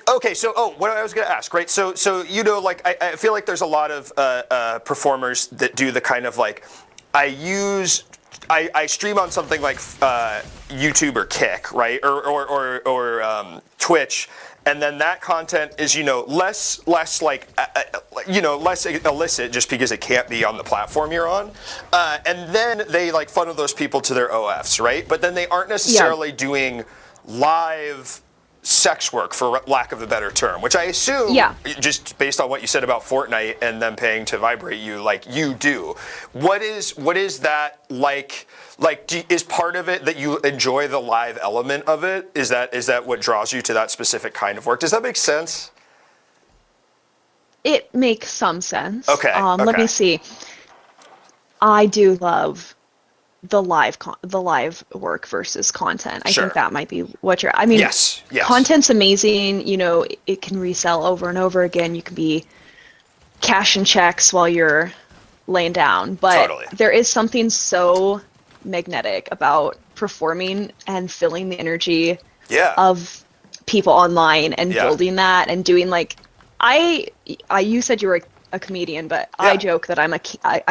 Okay, so what I was going to ask, right? So you know, like I feel like there's a lot of performers that do the kind of like I stream on something like YouTube or Kick, right, or Twitch. And then that content is, you know, less like, you know, less illicit just because it can't be on the platform you're on. And then they like funnel those people to their OFs, right? But then they aren't necessarily doing live sex work, for lack of a better term, which I assume, just based on what you said about Fortnite and them paying to vibrate you, like you do. What is that like? Like, is part of it that you enjoy the live element of it? Is that what draws you to that specific kind of work? Does that make sense? It makes some sense. Okay, Let me okay. see. I do love the live work versus content. I Sure. think that might be what you're. I mean, Yes. content's amazing. You know, it can resell over and over again. You can be cashing checks while you're laying down, but Totally. there is something so magnetic about performing and feeling the energy Yeah. of people online and Yeah. building that and doing like you said you were a comedian, but I Yeah. joke that I'm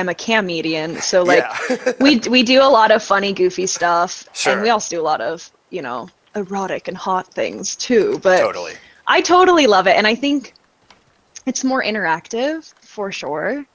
a comedian. So like Yeah. we do a lot of funny, goofy stuff, Sure. and we also do a lot of, you know, erotic and hot things too. But Totally. I totally love it, and I think it's more interactive for sure.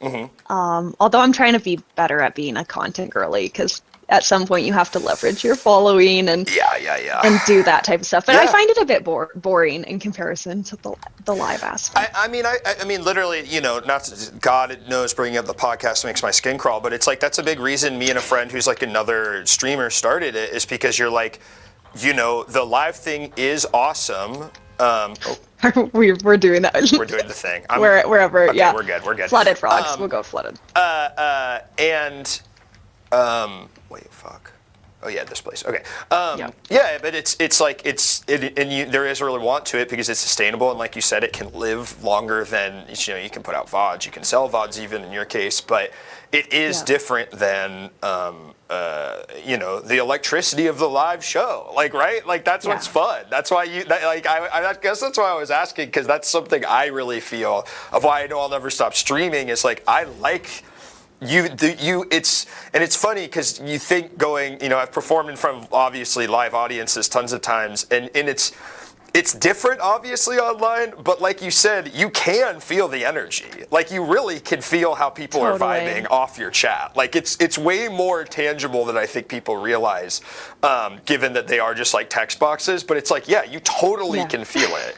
Although I'm trying to be better at being a content girly, because at some point you have to leverage your following and Yeah. and do that type of stuff. But I Yeah. find it a bit boring in comparison to the live aspect. I mean, literally, you know, not to, God knows bringing up the podcast makes my skin crawl, but it's like that's a big reason me and a friend who's like another streamer started it, is because you're like, you know, the live thing is awesome. We're doing that. We're doing the thing. Wherever, okay, yeah. we're good. We're good. Flooded frogs. We'll go flooded. And wait, fuck. Oh yeah, this place. Okay. Yeah. Yeah, but it's like there is a really want to it because it's sustainable, and like you said, it can live longer than you can put out VODs, you can sell VODs even in your case, but it is different than the electricity of the live show. Like, right? Like that's what's fun. That's why I guess that's why I was asking, because that's something I really feel of why I know I'll never stop streaming. Is like I like. It's funny because you think I've performed in front of obviously live audiences tons of times, and it's different obviously online, but like you said, you can feel the energy. Like you really can feel how people are vibing off your chat. Like it's way more tangible than I think people realize, given that they are just like text boxes, but it's like, yeah, you totally can feel it.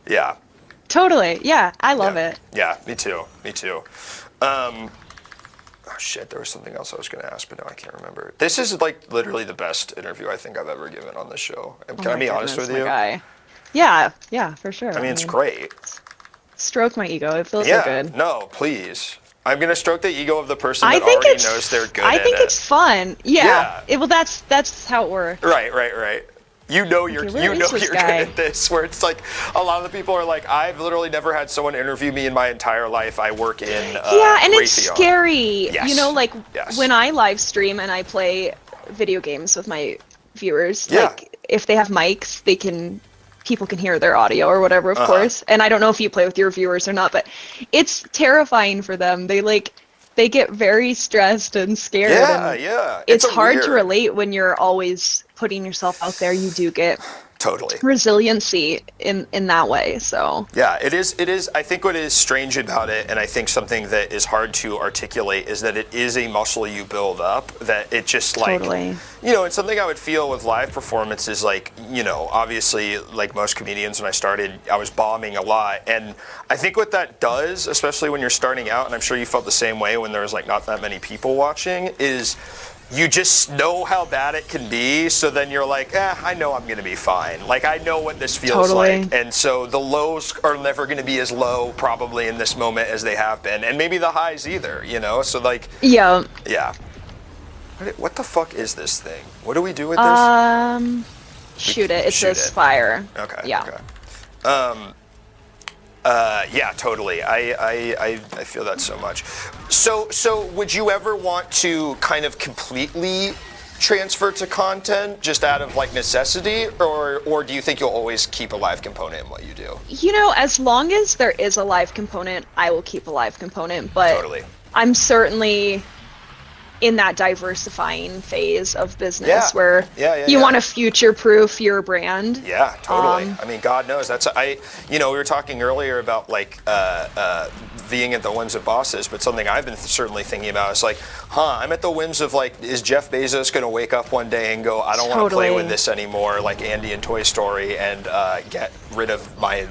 Yeah. Totally. Yeah, I love it. Yeah, me too. Oh shit, there was something else I was going to ask, but now I can't remember. This is like literally the best interview I think I've ever given on this show. Can I be honest with you? Guy. Yeah, for sure. I mean, it's great. Stroke my ego. It feels so good. No, please. I'm going to stroke the ego of the person that already knows they're good at it. I think it's fun. Yeah. Well, that's how it works. Right. You know you're good at this, where it's like a lot of the people are like, I've literally never had someone interview me in my entire life. I work in and Raytheon. it's scary. Yes. When I live stream and I play video games with my viewers, like if they have mics, people can hear their audio or whatever, of course. And I don't know if you play with your viewers or not, but it's terrifying for them. They get very stressed and scared. Yeah. It's hard to relate when you're always putting yourself out there. You do get totally resiliency in that way. So yeah, it is. I think what is strange about it, and I think something that is hard to articulate, is that it is a muscle you build up. That it just like it's something I would feel with live performances. Like obviously, like most comedians, when I started, I was bombing a lot, and I think what that does, especially when you're starting out, and I'm sure you felt the same way when there was like not that many people watching, is you just know how bad it can be, so then you're like, I know I'm going to be fine. Like, I know what this feels like. And so the lows are never going to be as low probably in this moment as they have been. And maybe the highs either, So like... Yeah. What the fuck is this thing? What do we do with this? Shoot it. It says fire. Okay. Yeah. Okay. Yeah, totally. I feel that so much. So would you ever want to kind of completely transfer to content just out of like necessity, or do you think you'll always keep a live component in what you do? As long as there is a live component, I will keep a live component, but totally. I'm certainly in that diversifying phase of business where you want to future-proof your brand. Yeah, totally. I mean, God knows we were talking earlier about like being at the whims of bosses, but something I've been certainly thinking about is like, I'm at the whims of like, is Jeff Bezos going to wake up one day and go, I don't want to play with this anymore, like Andy in Toy Story, and get rid of my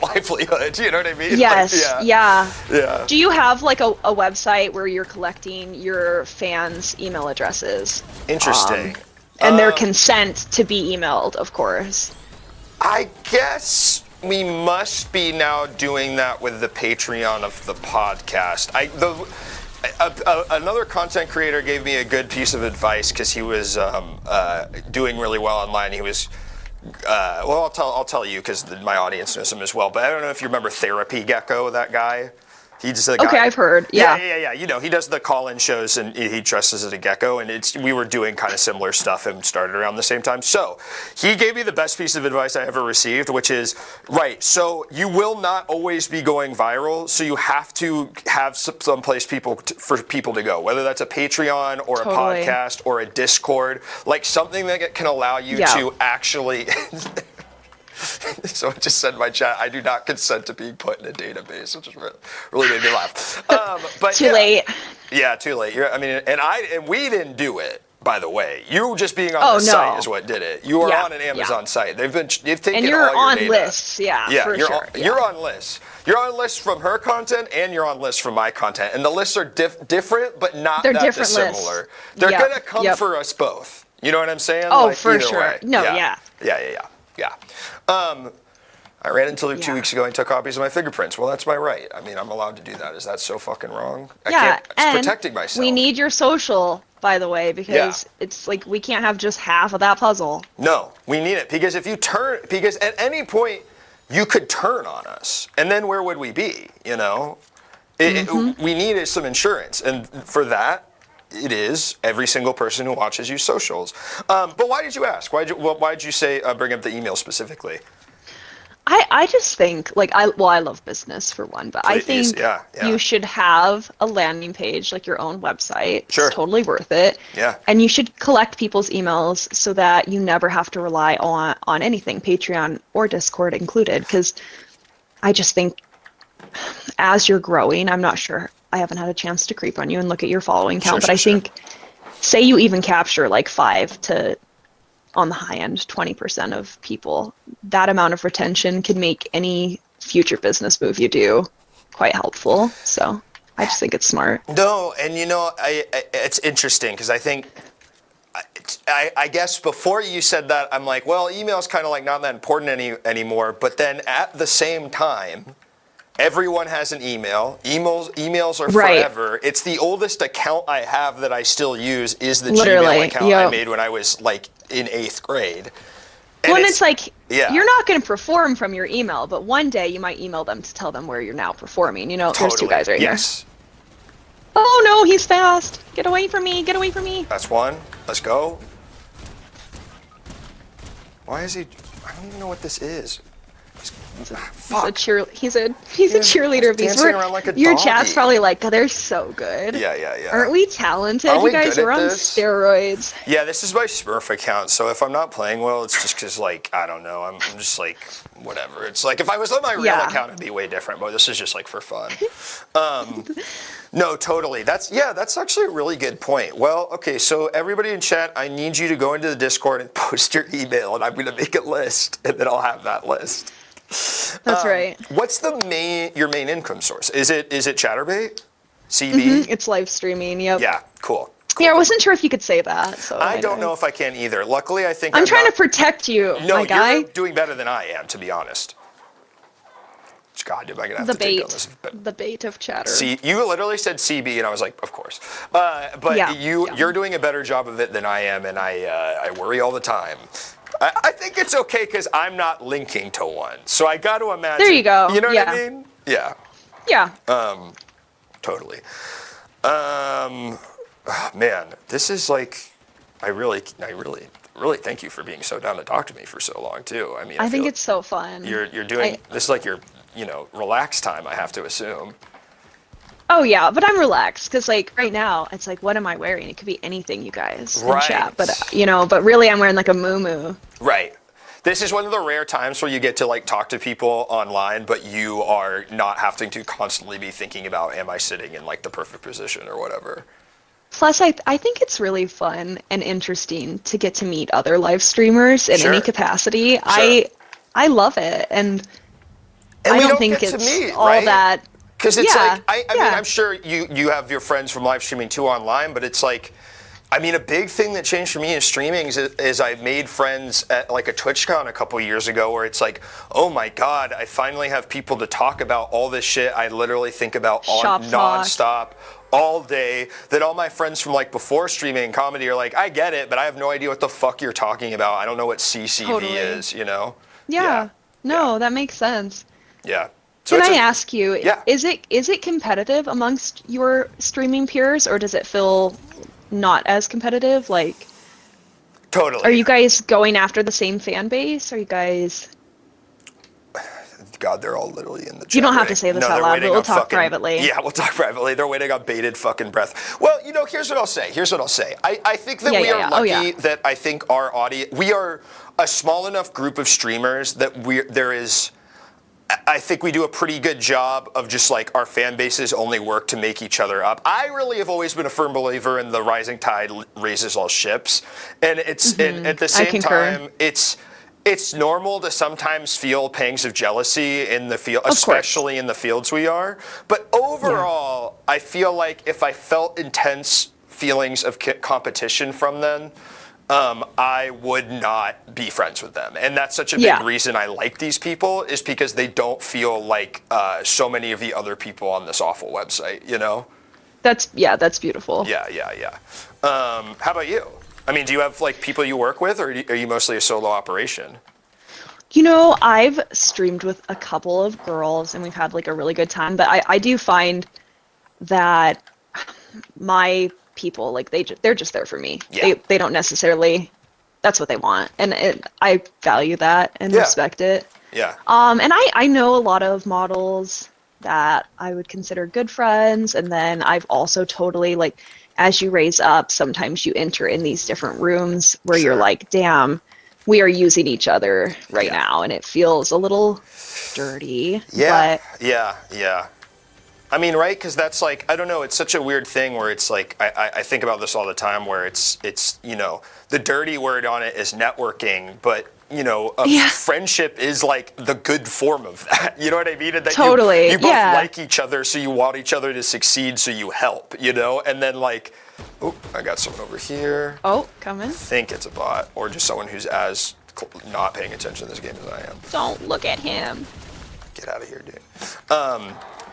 livelihood? You know what I mean? Yes. Like, yeah. Do you have like a website where you're collecting your fans' email addresses? Interesting. And their consent to be emailed, of course. I guess we must be now doing that with the Patreon of the podcast. Another content creator gave me a good piece of advice because he was doing really well online. He was, I'll tell you because my audience knows him as well. But I don't know if you remember Therapy Gecko, that guy. He's the guy. Okay, I've heard. Yeah. He does the call-in shows, and he dresses as a gecko, and we were doing kind of similar stuff and started around the same time. So he gave me the best piece of advice I ever received, which is, so you will not always be going viral, so you have to have some place for people to go, whether that's a Patreon or a podcast or a Discord, like something that can allow you to actually... So I just said in my chat, I do not consent to being put in a database, which really made me laugh. But too late. Yeah, too late. And we didn't do it, by the way. You just being on the site is what did it. You are on an Amazon site. They've taken and you're all your on data. Lists, you're on lists. You're on lists from her content, and you're on lists from my content. And the lists are different, but not that dissimilar. Lists. They're gonna come for us both. You know what I'm saying? Oh, for sure. Way. No, Yeah. I ran into her 2 Yeah. weeks ago and took copies of my fingerprints. Well, that's my right. I mean, I'm allowed to do that. Is that so fucking wrong? I Yeah, can't, it's and protecting myself. we need your social, by the way, because it's like we can't have just half of that puzzle. No, we need it because because at any point you could turn on us, and then where would we be? You know, we needed some insurance, and for that, it is every single person who watches you socials. But why did you ask? Why did you say bring up the email specifically? I just think like I love business for one, but I Please, think yeah. you should have a landing page, like your own website. Sure. It's totally worth it. Yeah. And you should collect people's emails so that you never have to rely on anything, Patreon or Discord included. Because I just think as you're growing, I'm not sure. I haven't had a chance to creep on you and look at your following count, but I think say you even capture like 5 to on the high end 20% of people, that amount of retention can make any future business move you do quite helpful. So I just think it's smart. No, and you know, it's interesting because I think, I guess before you said that, I'm like, well, email's kind of like not that important anymore. But then at the same time, everyone has an email. Emails are forever. It's the oldest account I have that I still use is the Gmail account I made when I was like in 8th grade. And it's like, you're not going to perform from your email, but one day you might email them to tell them where you're now performing. You know, there's 2 guys right here. Oh no, he's fast. Get away from me. Get away from me. That's one. Let's go. Why is he? I don't even know what this is. He's a cheerleader of these. Dancing around like a your doggy. chat's probably like, they're so good. Yeah. Aren't we talented? Are we you guys good are at on this? steroids. Yeah, this is my Smurf account, so if I'm not playing well, it's just because, like, I don't know, I'm just like, whatever. It's like, if I was on my real account, it'd be way different, but this is just, like, for fun. No, totally. That's actually a really good point. Well, okay, so everybody in chat, I need you to go into the Discord and post your email, and I'm going to make a list, and then I'll have that list. That's right. What's your main income source? Is it Chatterbait? CB? It's live streaming, yep. Yeah, cool. Yeah, I wasn't sure if you could say that. So I don't know if I can either. Luckily, I think I'm trying to protect you, my guy. You're doing better than I am, to be honest. God, dude, I'm gonna have to take down this. The bait of chatter. See, you literally said CB, and I was like, of course. But you're doing a better job of it than I am, and I worry all the time. I think it's okay because I'm not linking to one, so I got to imagine. There you go. You know what I mean? Yeah. Yeah. Totally. Man, this is like, I really thank you for being so down to talk to me for so long too. I mean, I think it's so fun. You're doing this is like your relaxed time. I have to assume. Oh yeah, but I'm relaxed because like right now it's like, what am I wearing? It could be anything, you guys, in chat. But but really I'm wearing like a muumuu. Right. This is one of the rare times where you get to like talk to people online, but you are not having to constantly be thinking about, am I sitting in like the perfect position or whatever. Plus, I think it's really fun and interesting to get to meet other live streamers in any capacity. Sure. I love it, and I don't think it's all that. Because it's like, I mean, I'm sure you have your friends from live streaming too online, but it's like, I mean, a big thing that changed for me in streaming is I made friends at like a TwitchCon a couple years ago where it's like, oh my God, I finally have people to talk about all this shit I literally think about nonstop all day, that all my friends from like before streaming and comedy are like, I get it, but I have no idea what the fuck you're talking about. I don't know what CCV is, you know? Yeah. No, that makes sense. Yeah. So Can I ask you, Yeah. is it competitive amongst your streaming peers, or does it feel not as competitive? Like, totally. Are you guys going after the same fan base? Are you guys? God, they're all literally in the chat. You don't have to say this out loud, but we'll talk privately. Yeah, we'll talk privately. They're waiting on bated fucking breath. Well, here's what I'll say. I think that we are lucky that I think our audience, we are a small enough group of streamers that I think we do a pretty good job of just like our fan bases only work to make each other up. I really have always been a firm believer in the rising tide raises all ships. And and at the same time, it's normal to sometimes feel pangs of jealousy in the field, especially in the fields we are. But overall, I feel like if I felt intense feelings of competition from them, I would not be friends with them. And that's such a big Yeah. reason I like these people, is because they don't feel like so many of the other people on this awful website, you know? That's beautiful. Yeah. How about you? I mean, do you have like people you work with, or are you mostly a solo operation? You know, I've streamed with a couple of girls and we've had like a really good time, but I do find that my people, like they're just there for me. Yeah. They don't necessarily, that's what they want. And I value that and Yeah. respect it. Yeah. And I know a lot of models that I would consider good friends. And then I've also totally, like, as you raise up, sometimes you enter in these different rooms where you're Sure. like, damn, we are using each other right Yeah. now. And it feels a little dirty. Yeah. But Yeah. I mean, right? Because that's like, I don't know, it's such a weird thing where it's like, I think about this all the time, where it's you know, the dirty word on it is networking, but you know, Yeah. friendship is like the good form of that. You know what I mean? And that Totally, you both yeah. like each other, so you want each other to succeed, so you help, you know? And then like, oh, I got someone over here. oh, come in. I think it's a bot, or just someone who's as not paying attention to this game as I am. Don't look at him. Get out of here, dude.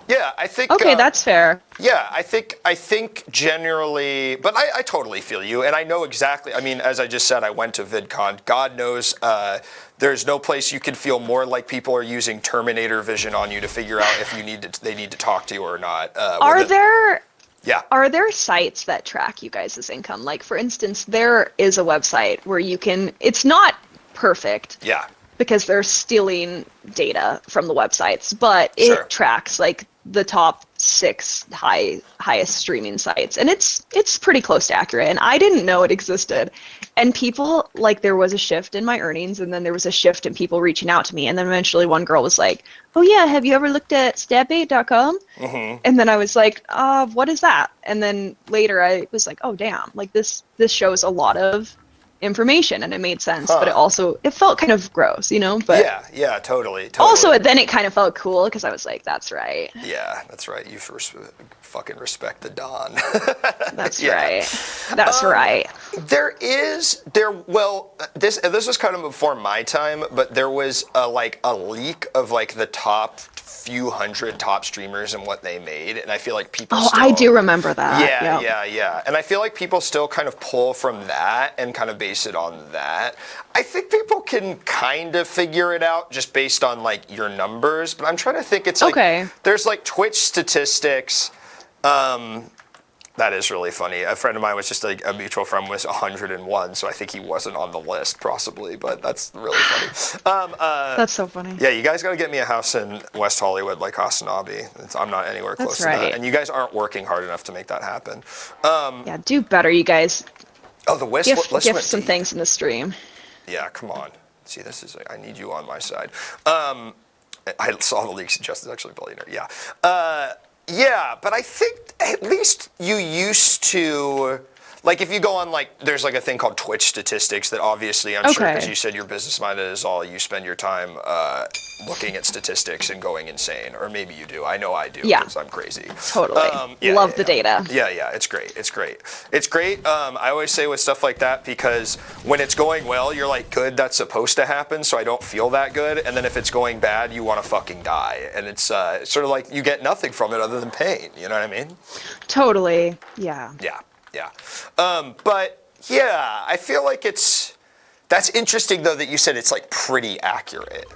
Yeah, I think. Okay, that's fair. Yeah, I think generally, but I totally feel you, and I know exactly. I mean, as I just said, I went to VidCon. God knows, there's no place you can feel more like people are using Terminator vision on you to figure out if they need to talk to you or not. Are Yeah. there sites that track you guys' income? Like, for instance, there is a website where you can, it's not perfect Yeah. because they're stealing data from the websites, but it Sure. tracks like the top 6 highest streaming sites, and it's pretty close to accurate. And I didn't know it existed. And people, like, there was a shift in my earnings, and then there was a shift in people reaching out to me, and then eventually one girl was like, "Oh yeah, have you ever looked at stabbait.com?" Mm-hmm. And then I was like, what is that? And then later I was like, oh damn, like this shows a lot of information, and it made sense, but it felt kind of gross, you know? But Yeah, totally. also then it kind of felt cool because I was like, that's right. Yeah, that's right. You fucking respect the Don. That's Yeah. right. That's right. This was kind of before my time, but there was a leak of like the top few hundred top streamers and what they made, and I feel like people Oh, still, I do remember that. yeah. And I feel like people still kind of pull from that and kind of base it on that. I think people can kind of figure it out just based on like your numbers, but I'm trying to think. It's like, Okay. there's like Twitch statistics. That is really funny. A friend of mine was just like, a mutual friend was 101, so I think he wasn't on the list possibly, but that's really funny. That's so funny. Yeah, you guys got to get me a house in West Hollywood like Hasanabi. I'm not anywhere close That's to that. right. And you guys aren't working hard enough to make that happen. Yeah, do better, you guys. Oh, the West. let's Gift went some deep. things in the stream. Yeah, come on. See, this is, I need you on my side. I saw the leaks. Justin's actually a billionaire. Yeah. Yeah, but I think at least you used to, like, if you go on, like, there's like a thing called Twitch statistics that obviously, I'm sure, Okay. because you said you're business minded is all, you spend your time looking at statistics and going insane, or maybe you do. I know I do, Yeah. because I'm crazy. Totally. Love the data. Yeah, it's great. It's great. I always say with stuff like that, because when it's going well, you're like, good, that's supposed to happen, so I don't feel that good. And then if it's going bad, you want to fucking die. And it's sort of like you get nothing from it other than pain. You know what I mean? Totally. Yeah. Yeah. But yeah, I feel like that's interesting though that you said it's like pretty accurate.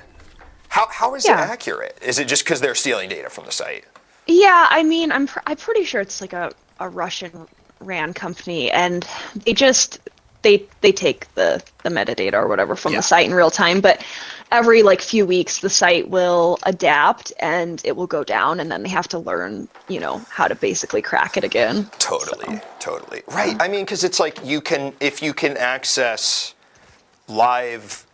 How is it Yeah. accurate? Is it just because they're stealing data from the site? Yeah, I mean, I'm pretty sure it's like a Russian ran company, and they just they take the metadata or whatever from Yeah. the site in real time, but every like few weeks the site will adapt and it will go down, and then they have to learn, you know, how to basically crack it again. Totally. Right. I mean, because it's like if you can access live,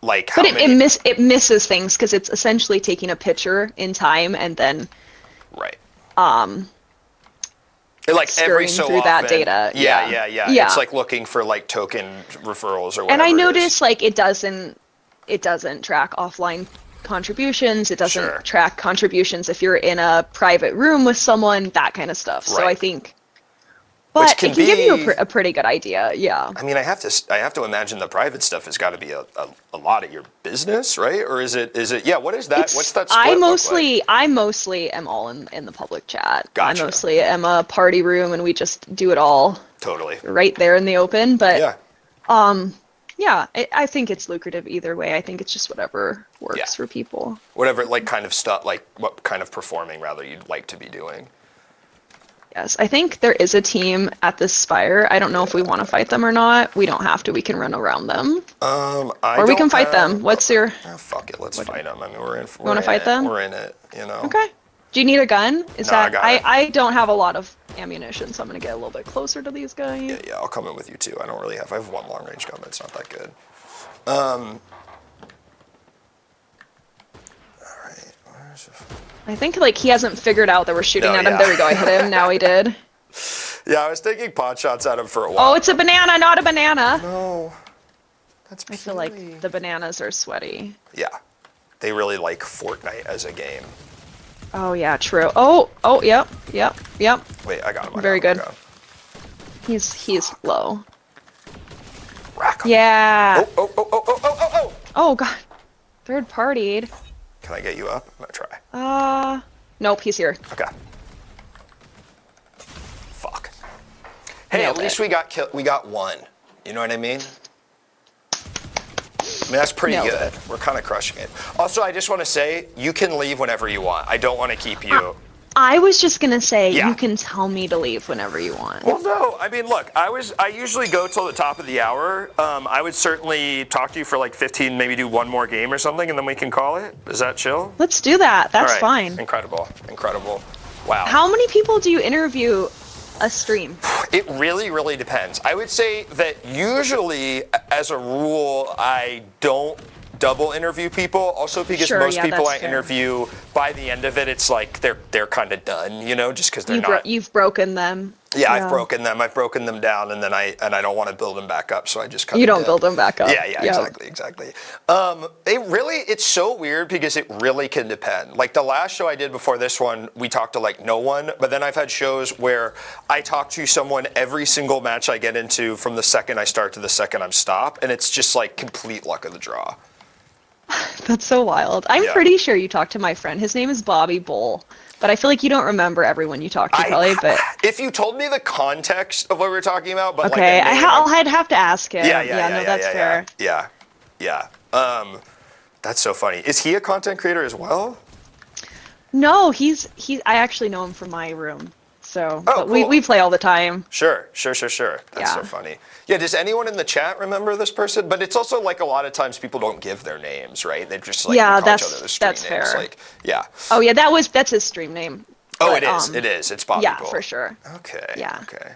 like how But many. it misses things because it's essentially taking a picture in time and then Right. Like every scurrying so through often. that data. Yeah. Yeah. It's like looking for like token referrals or whatever. And I it is. noticed like it doesn't track offline contributions. It doesn't Sure. But can it can give you be- a pretty good idea. Yeah. I mean, I have to imagine the private stuff has got to be a lot of your business, right? Or is it? Yeah. What is that? What's that split I mostly am all in the public chat. Gotcha. I mostly am a party room, and we just do it all Totally. right there in the open. But Yeah. yeah, I think it's lucrative either way. I think it's just whatever works Yeah. for people. Whatever, like, kind of stuff, like what kind of performing rather you'd like to be doing. Yes, I think there is a team at this Spire. I don't know if we want to fight them or not. We don't have to. We can run around them. Or we can fight them. What's your... Oh, fuck it. Let's fight them. I mean, we're in. You want to fight them? We're in it. You know. Okay. Do you need a gun? No, I got it. I don't have a lot of ammunition, so I'm gonna get a little bit closer to these guys. Yeah, I'll come in with you too. I have one long range gun, but it's not that good. All right. I think like he hasn't figured out that we're shooting No, at him. yeah. There we go. I hit him. Now he did. Yeah, I was taking pot shots at him for a while. Oh, it's a banana, not a banana. No. That's. I feel like the bananas are sweaty. Yeah, they really like Fortnite as a game. Oh yeah, true. Oh, yep. Wait, I got him. Very good. I got him. He's low. Rack him. Yeah. Oh. Oh god. Third partied. Can I get you up? I'm gonna try. Nope, he's here. Okay. Fuck. Hey, Nailed at least it. we got one. You know what I mean? I mean, that's pretty Nailed good. it. We're kind of crushing it. Also, I just want to say, you can leave whenever you want. I don't want to keep you. I was just gonna say Yeah. you can tell me to leave whenever you want. Well, no. I mean, look, I usually go till the top of the hour. I would certainly talk to you for like 15, maybe do one more game or something, and then we can call it. Is that chill? Let's do that. That's All right. fine. Incredible. Wow. How many people do you interview a stream? It really, really depends. I would say that usually, as a rule, I don't double interview people. Also, because Sure, most yeah, people that's I fair. interview, by the end of it, it's like they're kind of done, you know, just because they're not. You've broken them. Yeah, I've broken them down, and then I don't want to build them back up, so I just cut. You don't build them back up. Yeah, Yep. exactly. It's so weird because it really can depend. Like the last show I did before this one, we talked to like no one, but then I've had shows where I talk to someone every single match I get into from the second I start to the second I'm stopped, and it's just like complete luck of the draw. That's so wild. I'm Yeah. pretty sure you talked to my friend. His name is Bobby Bull, but I feel like you don't remember everyone you talked to, probably. But If you told me the context of what we were talking about, but okay, like a name, I'd have to ask him. Yeah, no, that's fair. Yeah. That's so funny. Is he a content creator as well? No, he's I actually know him from my room. So but cool. we play all the time. Sure. That's Yeah. so funny. Yeah, does anyone in the chat remember this person? But it's also like a lot of times people don't give their names, right? They just like Yeah, call each that's- other the street that's names. fair. Like, yeah. Oh yeah, that's his stream name. Oh, But, it is. It's Bobby Yeah, Bull. for sure. Okay. Yeah. Okay.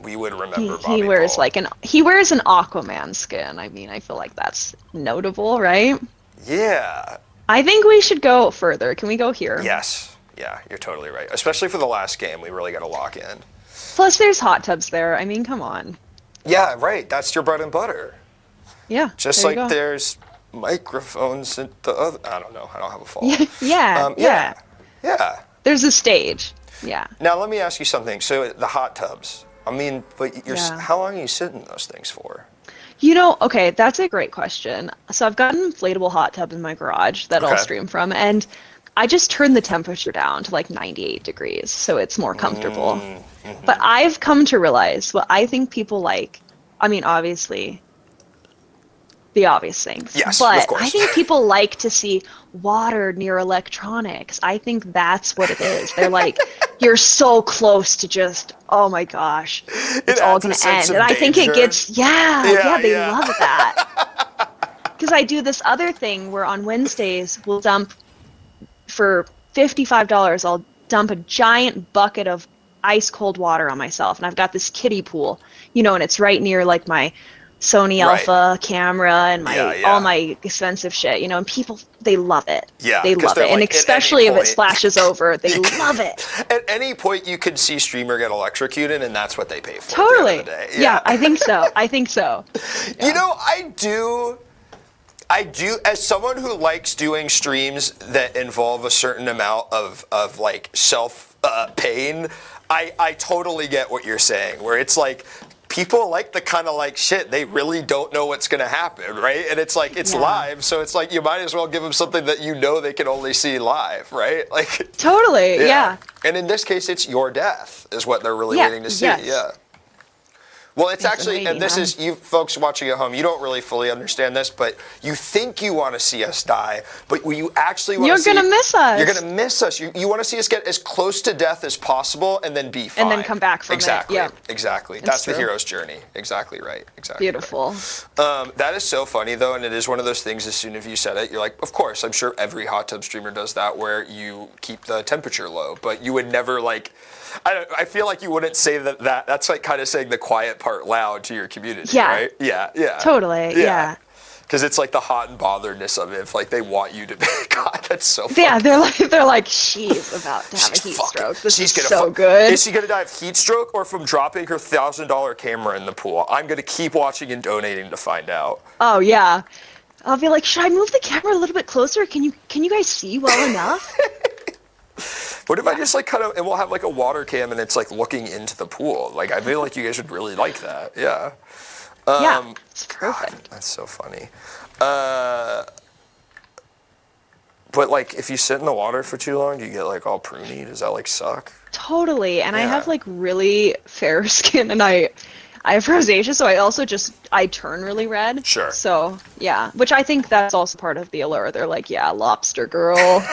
We would remember He Bobby wears Bull. he wears an Aquaman skin. I mean, I feel like that's notable, right? Yeah. I think we should go further. Can we go here? Yes. Yeah, you're totally right. Especially for the last game, we really got to lock in. Plus, there's hot tubs there. I mean, come on. Yeah, right. That's your bread and butter. Yeah. Just there you like go. there's microphones at the other. I don't know. I don't have a phone. Yeah. Yeah. There's a stage. Yeah. Now let me ask you something. So the hot tubs. I mean, but Yeah. how long are you sitting in those things for? You know, okay, that's a great question. So I've got an inflatable hot tub in my garage that I'll Okay. stream from, and I just turned the temperature down to like 98 degrees, so it's more comfortable. Mm-hmm. But I've come to realize what I think people like. I mean, obviously, the obvious things. Yes, but of course. I think people like to see water near electronics. I think that's what it is. They're like, you're so close to just, oh my gosh, it's all adds a gonna sense end. of And I think it danger. gets, they Yeah. love that. Because I do this other thing where on Wednesdays we'll dump for $55. I'll dump a giant bucket of ice cold water on myself, and I've got this kiddie pool, and it's right near like my Sony Right. Alpha camera and my Yeah. all my expensive shit, and people, they love it. Yeah, they 'cause love they're it, and like, at any especially if it point- splashes over, they love it. At any point, you could see streamer get electrocuted, and that's what they pay for. Totally. At the end of the day. Yeah, I think so. You know, I do, as someone who likes doing streams that involve a certain amount of like self pain, I totally get what you're saying, where it's like people like the kind of like shit, they really don't know what's going to happen, right? And it's like, it's live, so it's like you might as well give them something that you know they can only see live, right? Like Totally, yeah. And in this case, it's your death is what they're really Yeah, waiting to see. yes. Yeah. Well, it's actually, and waiting this on. is, you folks watching at home, you don't really fully understand this, but you think you want to see us die, but you actually want to see... You're gonna miss us. You're going to miss us. You want to see us get as close to death as possible and then be fine. And then come back from it. Exactly. Yeah. Exactly. That's the true. hero's journey. Exactly right. Exactly Beautiful. right. That is so funny, though, and it is one of those things, as soon as you said it, you're like, of course, I'm sure every hot tub streamer does that, where you keep the temperature low, but you would never, like... I feel like you wouldn't say that. That's like kind of saying the quiet part loud to your community, Yeah. right? Yeah, yeah. Totally, yeah. Because it's like the hot and botheredness of it. If like they want you to be, God, that's so funny. Yeah, they're like, she's about to have a heat stroke. This is so good. Is she gonna die of heat stroke or from dropping her $1,000 camera in the pool? I'm gonna keep watching and donating to find out. Oh yeah. I'll be like, should I move the camera a little bit closer? Can you guys see well enough? What if I just like kind of, and we'll have like a water cam and it's like looking into the pool. Like I feel like you guys would really like that. Yeah. Yeah, it's perfect. God, that's so funny. But like if you sit in the water for too long, do you get like all pruny? Does that like suck? Totally. And I Yeah. have like really fair skin, and I have rosacea, so I turn really red. Sure. So yeah, which I think that's also part of the allure. They're like, yeah, lobster girl.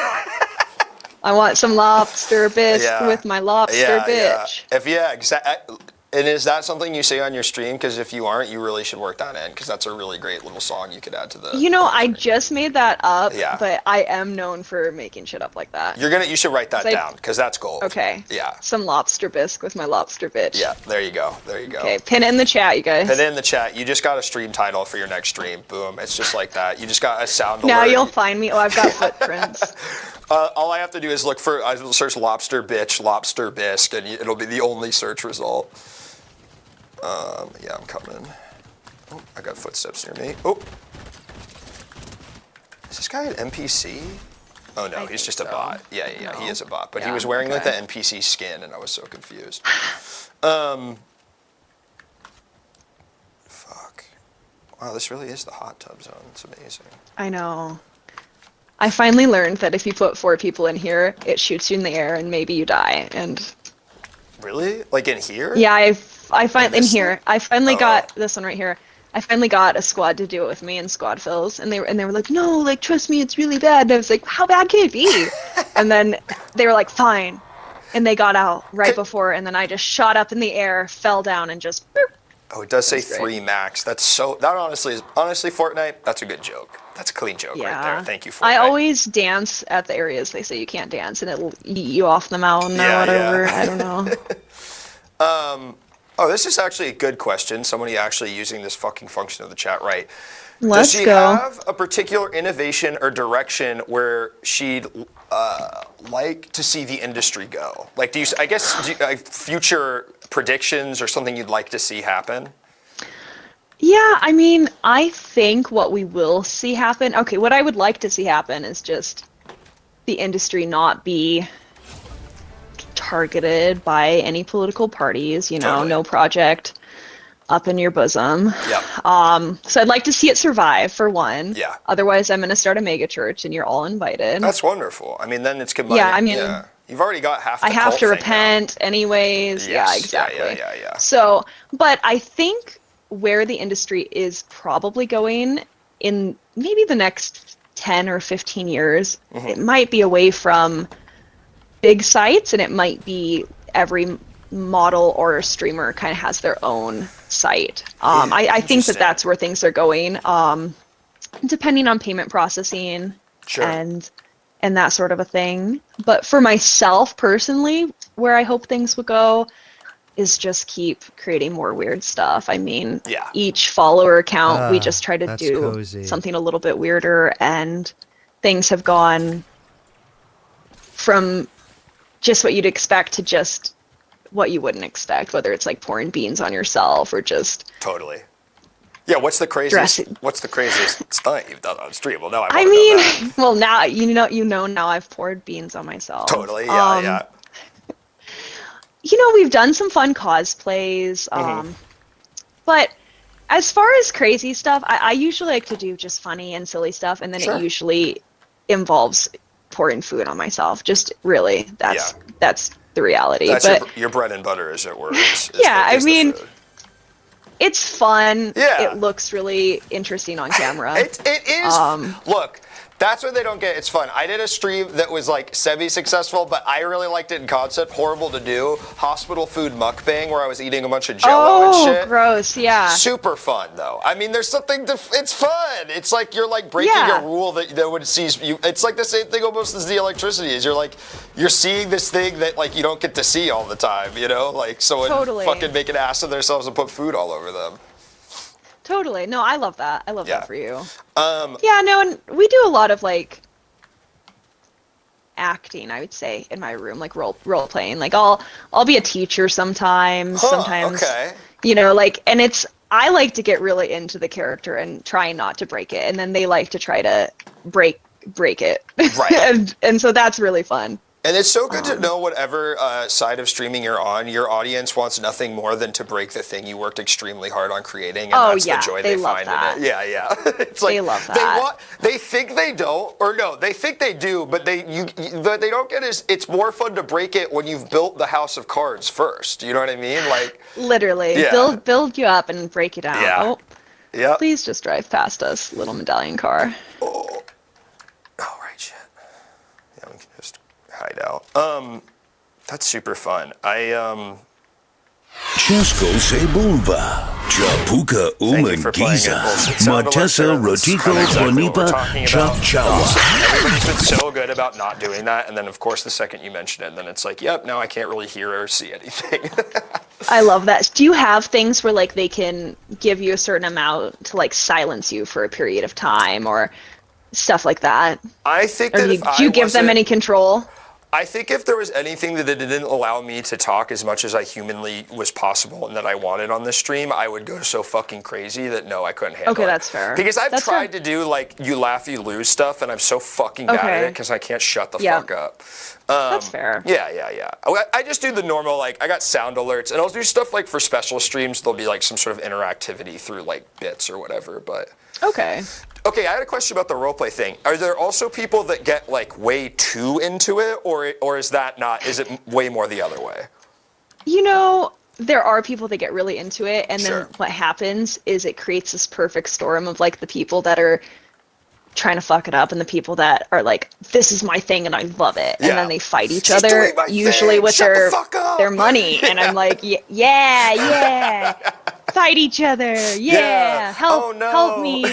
I want some lobster bisque Yeah. with my lobster bitch. Exactly. And is that something you say on your stream? Because if you aren't, you really should work that in. Because that's a really great little song you could add to the. You know, I just made that up, Yeah. but I am known for making shit up like that. You should write that Like- down because that's gold. Okay. Yeah. Some lobster bisque with my lobster bitch. Yeah. There you go. There you go. Okay, pin it in the chat, you guys. And in the chat, you just got a stream title for your next stream. Boom. It's just like that. You just got a sound Now alert. you'll find me. Oh, I've got footprints. All I have to do is I will search lobster bitch, lobster bisque, and it'll be the only search result. Yeah, I'm coming. Oh, I got footsteps near me. Oh. Is this guy an NPC? Oh no, he's just a bot. Yeah, he is a bot. But he Yeah, was wearing like the okay. NPC skin, and I was so confused. Fuck. Wow, this really is the hot tub zone. It's amazing. I know. I finally learned that if you put 4 people in here, it shoots you in the air and maybe you die. And Really? Like in here? yeah, I finally in this here. thing? I finally Oh. got this one right here. I finally got a squad to do it with me in squad fills, and they were like, no, like trust me, it's really bad. And I was like, how bad can it be? And then they were like, fine, and they got out right before, and then I just shot up in the air, fell down, and just. Boop. Oh, it does say That's great. 3 max. That honestly Fortnite, that's a good joke. That's a clean joke right there. Thank you, Fortnite. I always dance at the areas they say you can't dance, and it'll eat you off the mountain Yeah, or whatever. yeah. I don't know. Oh, this is actually a good question. Somebody actually using this fucking function of the chat right. Let's Does she go. have a particular innovation or direction where she'd like to see the industry go? Like, future predictions or something you'd like to see happen? Yeah, I mean, I think what we will see happen. Okay, what I would like to see happen is just the industry not be targeted by any political parties, Totally. no project up in your bosom. Yep. So I'd like to see it survive for one. Yeah. Otherwise, I'm going to start a mega church and you're all invited. That's wonderful. I mean, then it's combining. Yeah, I mean, you've already got half the I have cult to thing repent anyways. Yeah, Yes. exactly. Yeah. So, but I think where the industry is probably going in maybe the next 10 or 15 years, it might be away from big sites, and it might be every model or streamer kind of has their own site. I think that that's where things are going, depending on payment processing Sure. and that sort of a thing. But for myself personally, where I hope things would go is just keep creating more weird stuff. I mean, Yeah. each follower account, we just try to that's do cozy. something a little bit weirder, and things have gone from just what you'd expect to just what you wouldn't expect, whether it's like pouring beans on yourself or just Totally. Yeah, what's the craziest Dressing. stunt you've done on stream? Well, no, I mean, well, now now I've poured beans on myself. Totally, yeah, yeah. we've done some fun cosplays, but as far as crazy stuff, I usually like to do just funny and silly stuff, and then Sure. it usually involves pouring food on myself. Just really, that's the reality. That's but your bread and butter, as it were. Is yeah, is I mean, the food. it's fun. Yeah. It looks really interesting on camera. It is. Look, that's what they don't get. It's fun. I did a stream that was like semi-successful, but I really liked it in concept. Horrible to do. Hospital food mukbang, where I was eating a bunch of Jello and shit. Gross! Yeah. Super fun though. I mean, there's something to. It's fun. It's like you're like breaking a rule that would seize you. It's like the same thing almost as the electricity is. You're seeing this thing that like you don't get to see all the time. Like someone fucking make an ass of themselves and put food all over them. Totally. No, I love that. I love that for you. Yeah, no, and we do a lot of like acting, I would say, in my room, like role playing. Like I'll be a teacher sometimes. Sometimes okay. and I like to get really into the character and try not to break it, and then they like to try to break it. Right. and so that's really fun. And it's so good to know whatever side of streaming you're on, your audience wants nothing more than to break the thing you worked extremely hard on creating, and that's the joy they love find that. in it. Yeah. It's like they love that. They think they don't, or no, they think they do, but they don't get is it's more fun to break it when you've built the house of cards first. You know what I mean? Like literally, build you up and break it out. Yeah. Yeah. Please just drive past us, little medallion car. Oh, right, shit. Yeah, we can just hide out. That's super fun. Ciężko se bulwa, czapuka umegiza, matesa rotiko bonipa chapchawa. Everybody's been so good about not doing that, and then of course the second you mention it, then it's like, yep, now I can't really hear or see anything. I love that. Do you have things where like they can give you a certain amount to like silence you for a period of time or stuff like that? I think or that do you give them any control? I think if there was anything that it didn't allow me to talk as much as I humanly was possible and that I wanted on this stream, I would go so fucking crazy that no, I couldn't handle it. Okay, that's fair. Because I've tried fair. to do like you laugh, you lose stuff, and I'm so fucking bad at it because I can't shut the fuck up. That's fair. Yeah. I just do the normal, like, I got sound alerts, and I'll do stuff like for special streams, there'll be like some sort of interactivity through like bits or whatever, but. Okay, I had a question about the roleplay thing. Are there also people that get like way too into it, or is that not, is it way more the other way? There are people that get really into it, and then what happens is it creates this perfect storm of like the people that are trying to fuck it up and the people that are like, this is my thing and I love it. And then they fight each other, usually with their money. And I'm like, yeah. Fight each other. Yeah. Help me.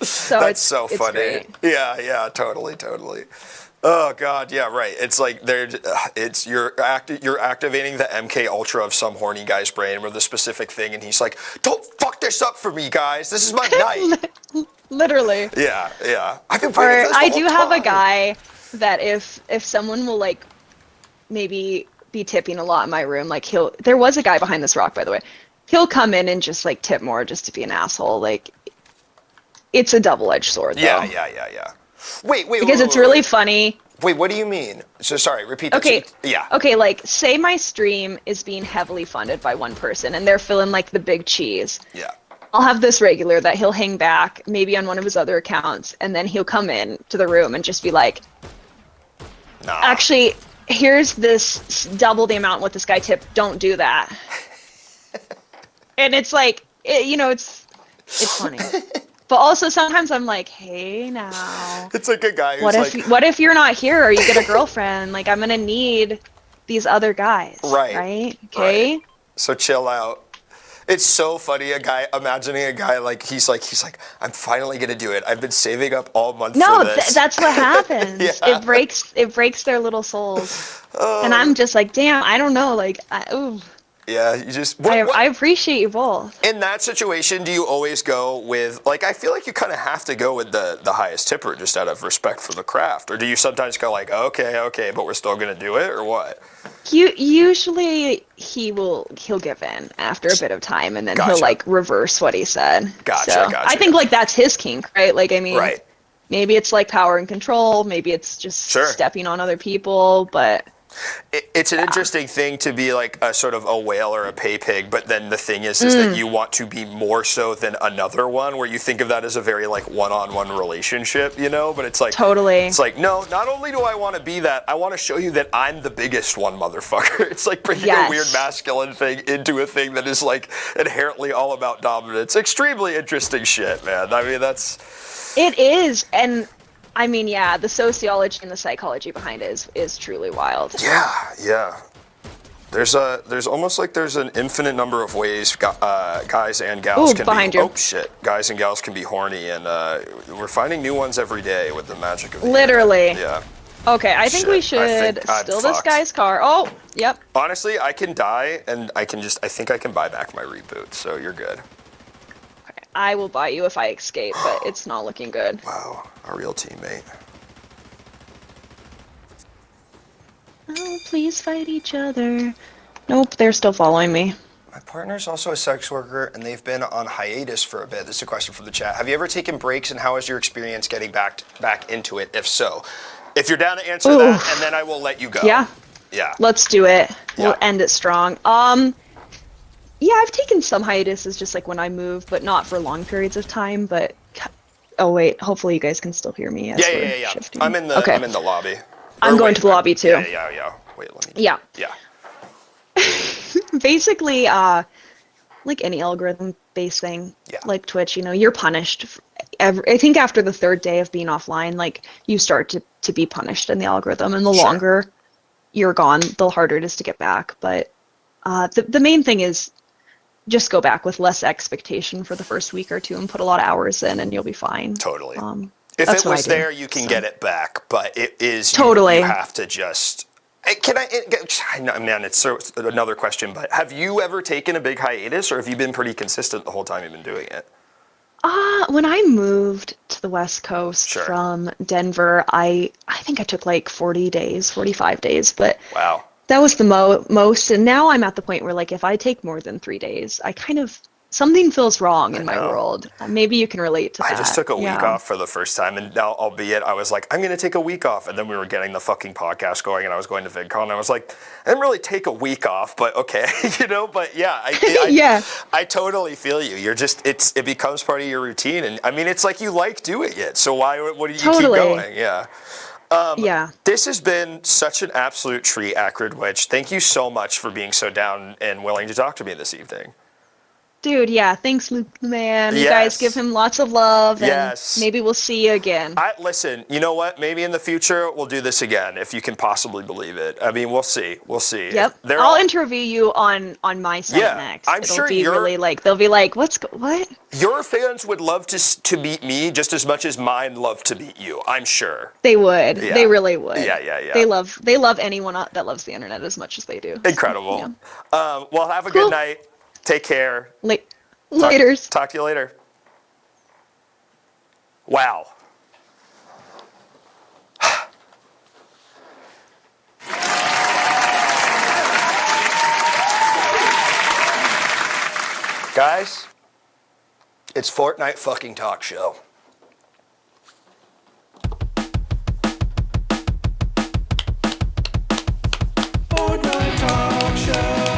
So That's so funny. Great. Yeah, totally. Oh God, yeah, right. It's like you're activating the MK Ultra of some horny guy's brain with a specific thing, and he's like, "Don't fuck this up for me, guys. This is my night." Literally. Yeah. I've been playing this I the do whole have a time. guy that if someone will like maybe be tipping a lot in my room, like there was a guy behind this rock, by the way. He'll come in and just like tip more just to be an asshole. Like it's a double-edged sword, though. Yeah. Wait. Because it's really funny. Wait, what do you mean? So sorry, repeat that. Okay. Yeah. Okay, like say my stream is being heavily funded by one person and they're filling like the big cheese. Yeah. I'll have this regular that he'll hang back maybe on one of his other accounts, and then he'll come in to the room and just be like, Nah. actually, here's this double the amount what this guy tipped. Don't do that. And it's like, it's funny. But also sometimes I'm like, hey now. It's like a guy who's what if you're not here or you get a girlfriend? Like I'm gonna need these other guys. Right? Okay. Right. So chill out. It's so funny, imagining a guy like he's like, I'm finally gonna do it. I've been saving up all month for this. That's what happens. Yeah. It breaks their little souls. And I'm just like, damn, I don't know, like, ooh. Yeah, you just. I appreciate you both. In that situation, do you always go with, like, I feel like you kind of have to go with the highest tipper just out of respect for the craft, or do you sometimes go like, okay, but we're still gonna do it, or what? Usually he'll give in after a bit of time, and then he'll like reverse what he said. Gotcha. I think like that's his kink, right? Like I mean, right. Maybe it's like power and control, maybe it's just stepping on other people, but It's an interesting thing to be like a sort of a whale or a pay pig, but then the thing is that you want to be more so than another one, where you think of that as a very like one-on-one relationship, you know? But it's like Totally. It's like, no, not only do I want to be that, I want to show you that I'm the biggest one, motherfucker. It's like bringing a weird masculine thing into a thing that is like inherently all about dominance. Extremely interesting shit, man. I mean, It is, and I mean, yeah, the sociology and the psychology behind it is truly wild. Yeah. There's almost like there's an infinite number of ways guys and gals can behind be. you. Oh shit! Guys and gals can be horny, and we're finding new ones every day with the magic of the Literally. internet. Yeah. Okay, I think we should steal this guy's car. Oh, yep. Honestly, I can die, and I think I can buy back my reboot, so you're good. Okay, I will buy you if I escape, but it's not looking good. Wow, a real teammate. Oh, please fight each other. Nope, they're still following me. My partner's also a sex worker, and they've been on hiatus for a bit. This is a question from the chat. Have you ever taken breaks, and how is your experience getting back into it, if so? If you're down to answer that, and then I will let you go. Yeah. Yeah. Let's do it. Yeah. We'll end it strong. Yeah, I've taken some hiatuses just like when I move, but not for long periods of time, but oh wait, hopefully you guys can still hear me as we're shifting. I'm in the lobby. I'm going to the lobby too. Yeah. Wait, let me. Yeah. Yeah. Basically, like any algorithm-based thing, like Twitch, you're punished. I think after the third day of being offline, like you start to be punished in the algorithm, and the longer you're gone, the harder it is to get back. But the main thing is just go back with less expectation for the first week or two and put a lot of hours in, and you'll be fine. Totally. If it was there, you can get it back, but it is totally. You have to just. Man, it's another question, but have you ever taken a big hiatus, or have you been pretty consistent the whole time you've been doing it? When I moved to the West Coast from Denver, I think I took like 40 days, 45 days, but wow, that was the most. And now I'm at the point where like if I take more than 3 days, I kind of something feels wrong in my world. Maybe you can relate to that. I just took a week off for the first time, and now, albeit, I was like, I'm going to take a week off, and then we were getting the fucking podcast going, and I was going to VidCon, and I was like, I didn't really take a week off, but okay, but yeah, I totally feel you. You're just, it becomes part of your routine, and I mean, it's like you like doing it, so what do you keep going? Yeah. This has been such an absolute treat, Acrid Witch. Thank you so much for being so down and willing to talk to me this evening. Dude, yeah, thanks, Luke the Man. You guys give him lots of love, and maybe we'll see you again. Listen, you know what? Maybe in the future we'll do this again, if you can possibly believe it. I mean, we'll see. Yep. I'll interview you on my site next. I'm sure really like, they'll be like, what? Your fans would love to meet me just as much as mine love to meet you, I'm sure. They would. Yeah. They really would. Yeah. They love anyone that loves the internet as much as they do. Incredible. So, yeah. Well, have a good night. Take care. Laters. Talk to you later. Wow. Guys, it's Fortnite fucking talk show. Fortnite talk show.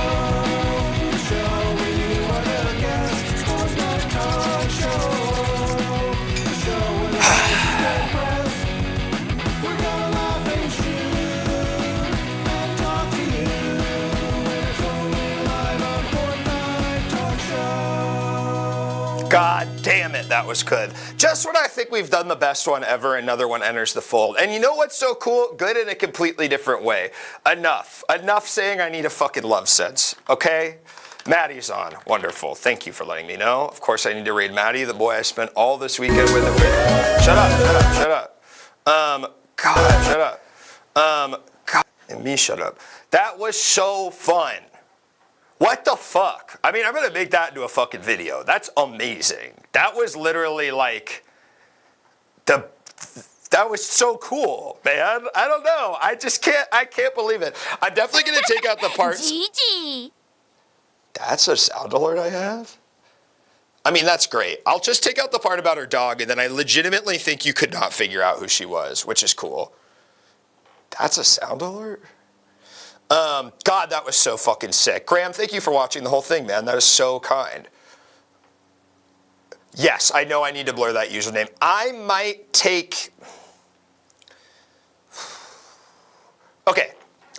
God damn it, that was good. Just when I think we've done the best one ever, another one enters the fold. And you know what's so cool? Good in a completely different way. Enough saying I need a fucking love sense, okay? Maddie's on. Wonderful. Thank you for letting me know. Of course, I need to raid Maddie, the boy I spent all this weekend with. Shut up. God, shut up. God, and me shut up. That was so fun. What the fuck? I mean, I'm going to make that into a fucking video. That's amazing. That was literally like, that was so cool, man. I don't know. I can't believe it. I'm definitely going to take out the parts. Gigi. That's a sound alert I have? I mean, that's great. I'll just take out the part about her dog, and then I legitimately think you could not figure out who she was, which is cool. That's a sound alert? God, that was so fucking sick. Graham, thank you for watching the whole thing, man. That is so kind. Yes, I know I need to blur that username. I might take... Okay,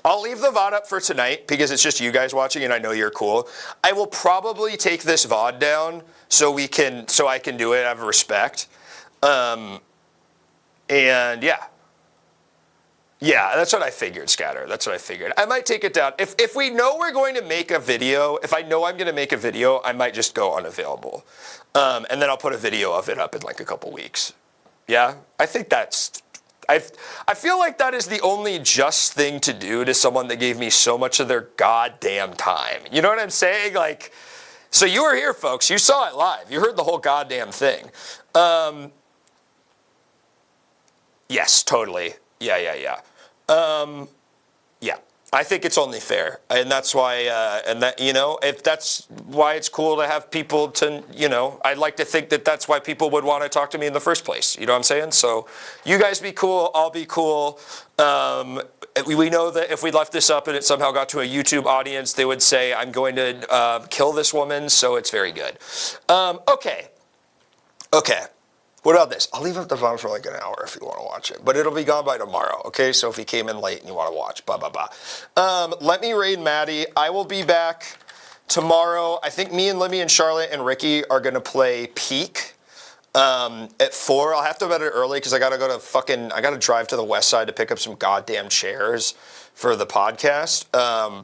I'll leave the VOD up for tonight because it's just you guys watching and I know you're cool. I will probably take this VOD down so I can do it out of respect. And yeah. Yeah, that's what I figured, Scatter. That's what I figured. I might take it down. If we know we're going to make a video, if I know I'm going to make a video, I might just go unavailable. And then I'll put a video of it up in like a couple weeks. Yeah, I think that's... I feel like that is the only just thing to do to someone that gave me so much of their goddamn time. You know what I'm saying? Like, so you were here, folks. You saw it live. You heard the whole goddamn thing. Yes, totally. Yeah. Yeah. I think it's only fair, and that's why, if that's why it's cool to have people to, I'd like to think that that's why people would want to talk to me in the first place. You know what I'm saying? So you guys be cool, I'll be cool. We know that if we left this up and it somehow got to a YouTube audience, they would say, I'm going to kill this woman, so it's very good. Okay. What about this? I'll leave up the VOD for like an hour if you want to watch it, but it'll be gone by tomorrow, okay? So if you came in late and you want to watch, let me raid Maddie. I will be back tomorrow. I think me and Libby and Charlotte and Ricky are going to play Peak at 4. I'll have to bed it early because I got to drive to the west side to pick up some goddamn chairs for the podcast.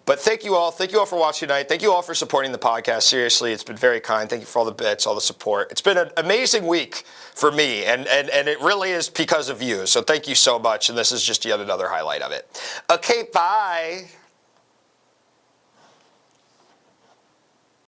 But thank you all. Thank you all for watching tonight. Thank you all for supporting the podcast. Seriously, it's been very kind. Thank you for all the bits, all the support. It's been an amazing week for me, and it really is because of you. So thank you so much, and this is just yet another highlight of it. Okay, bye.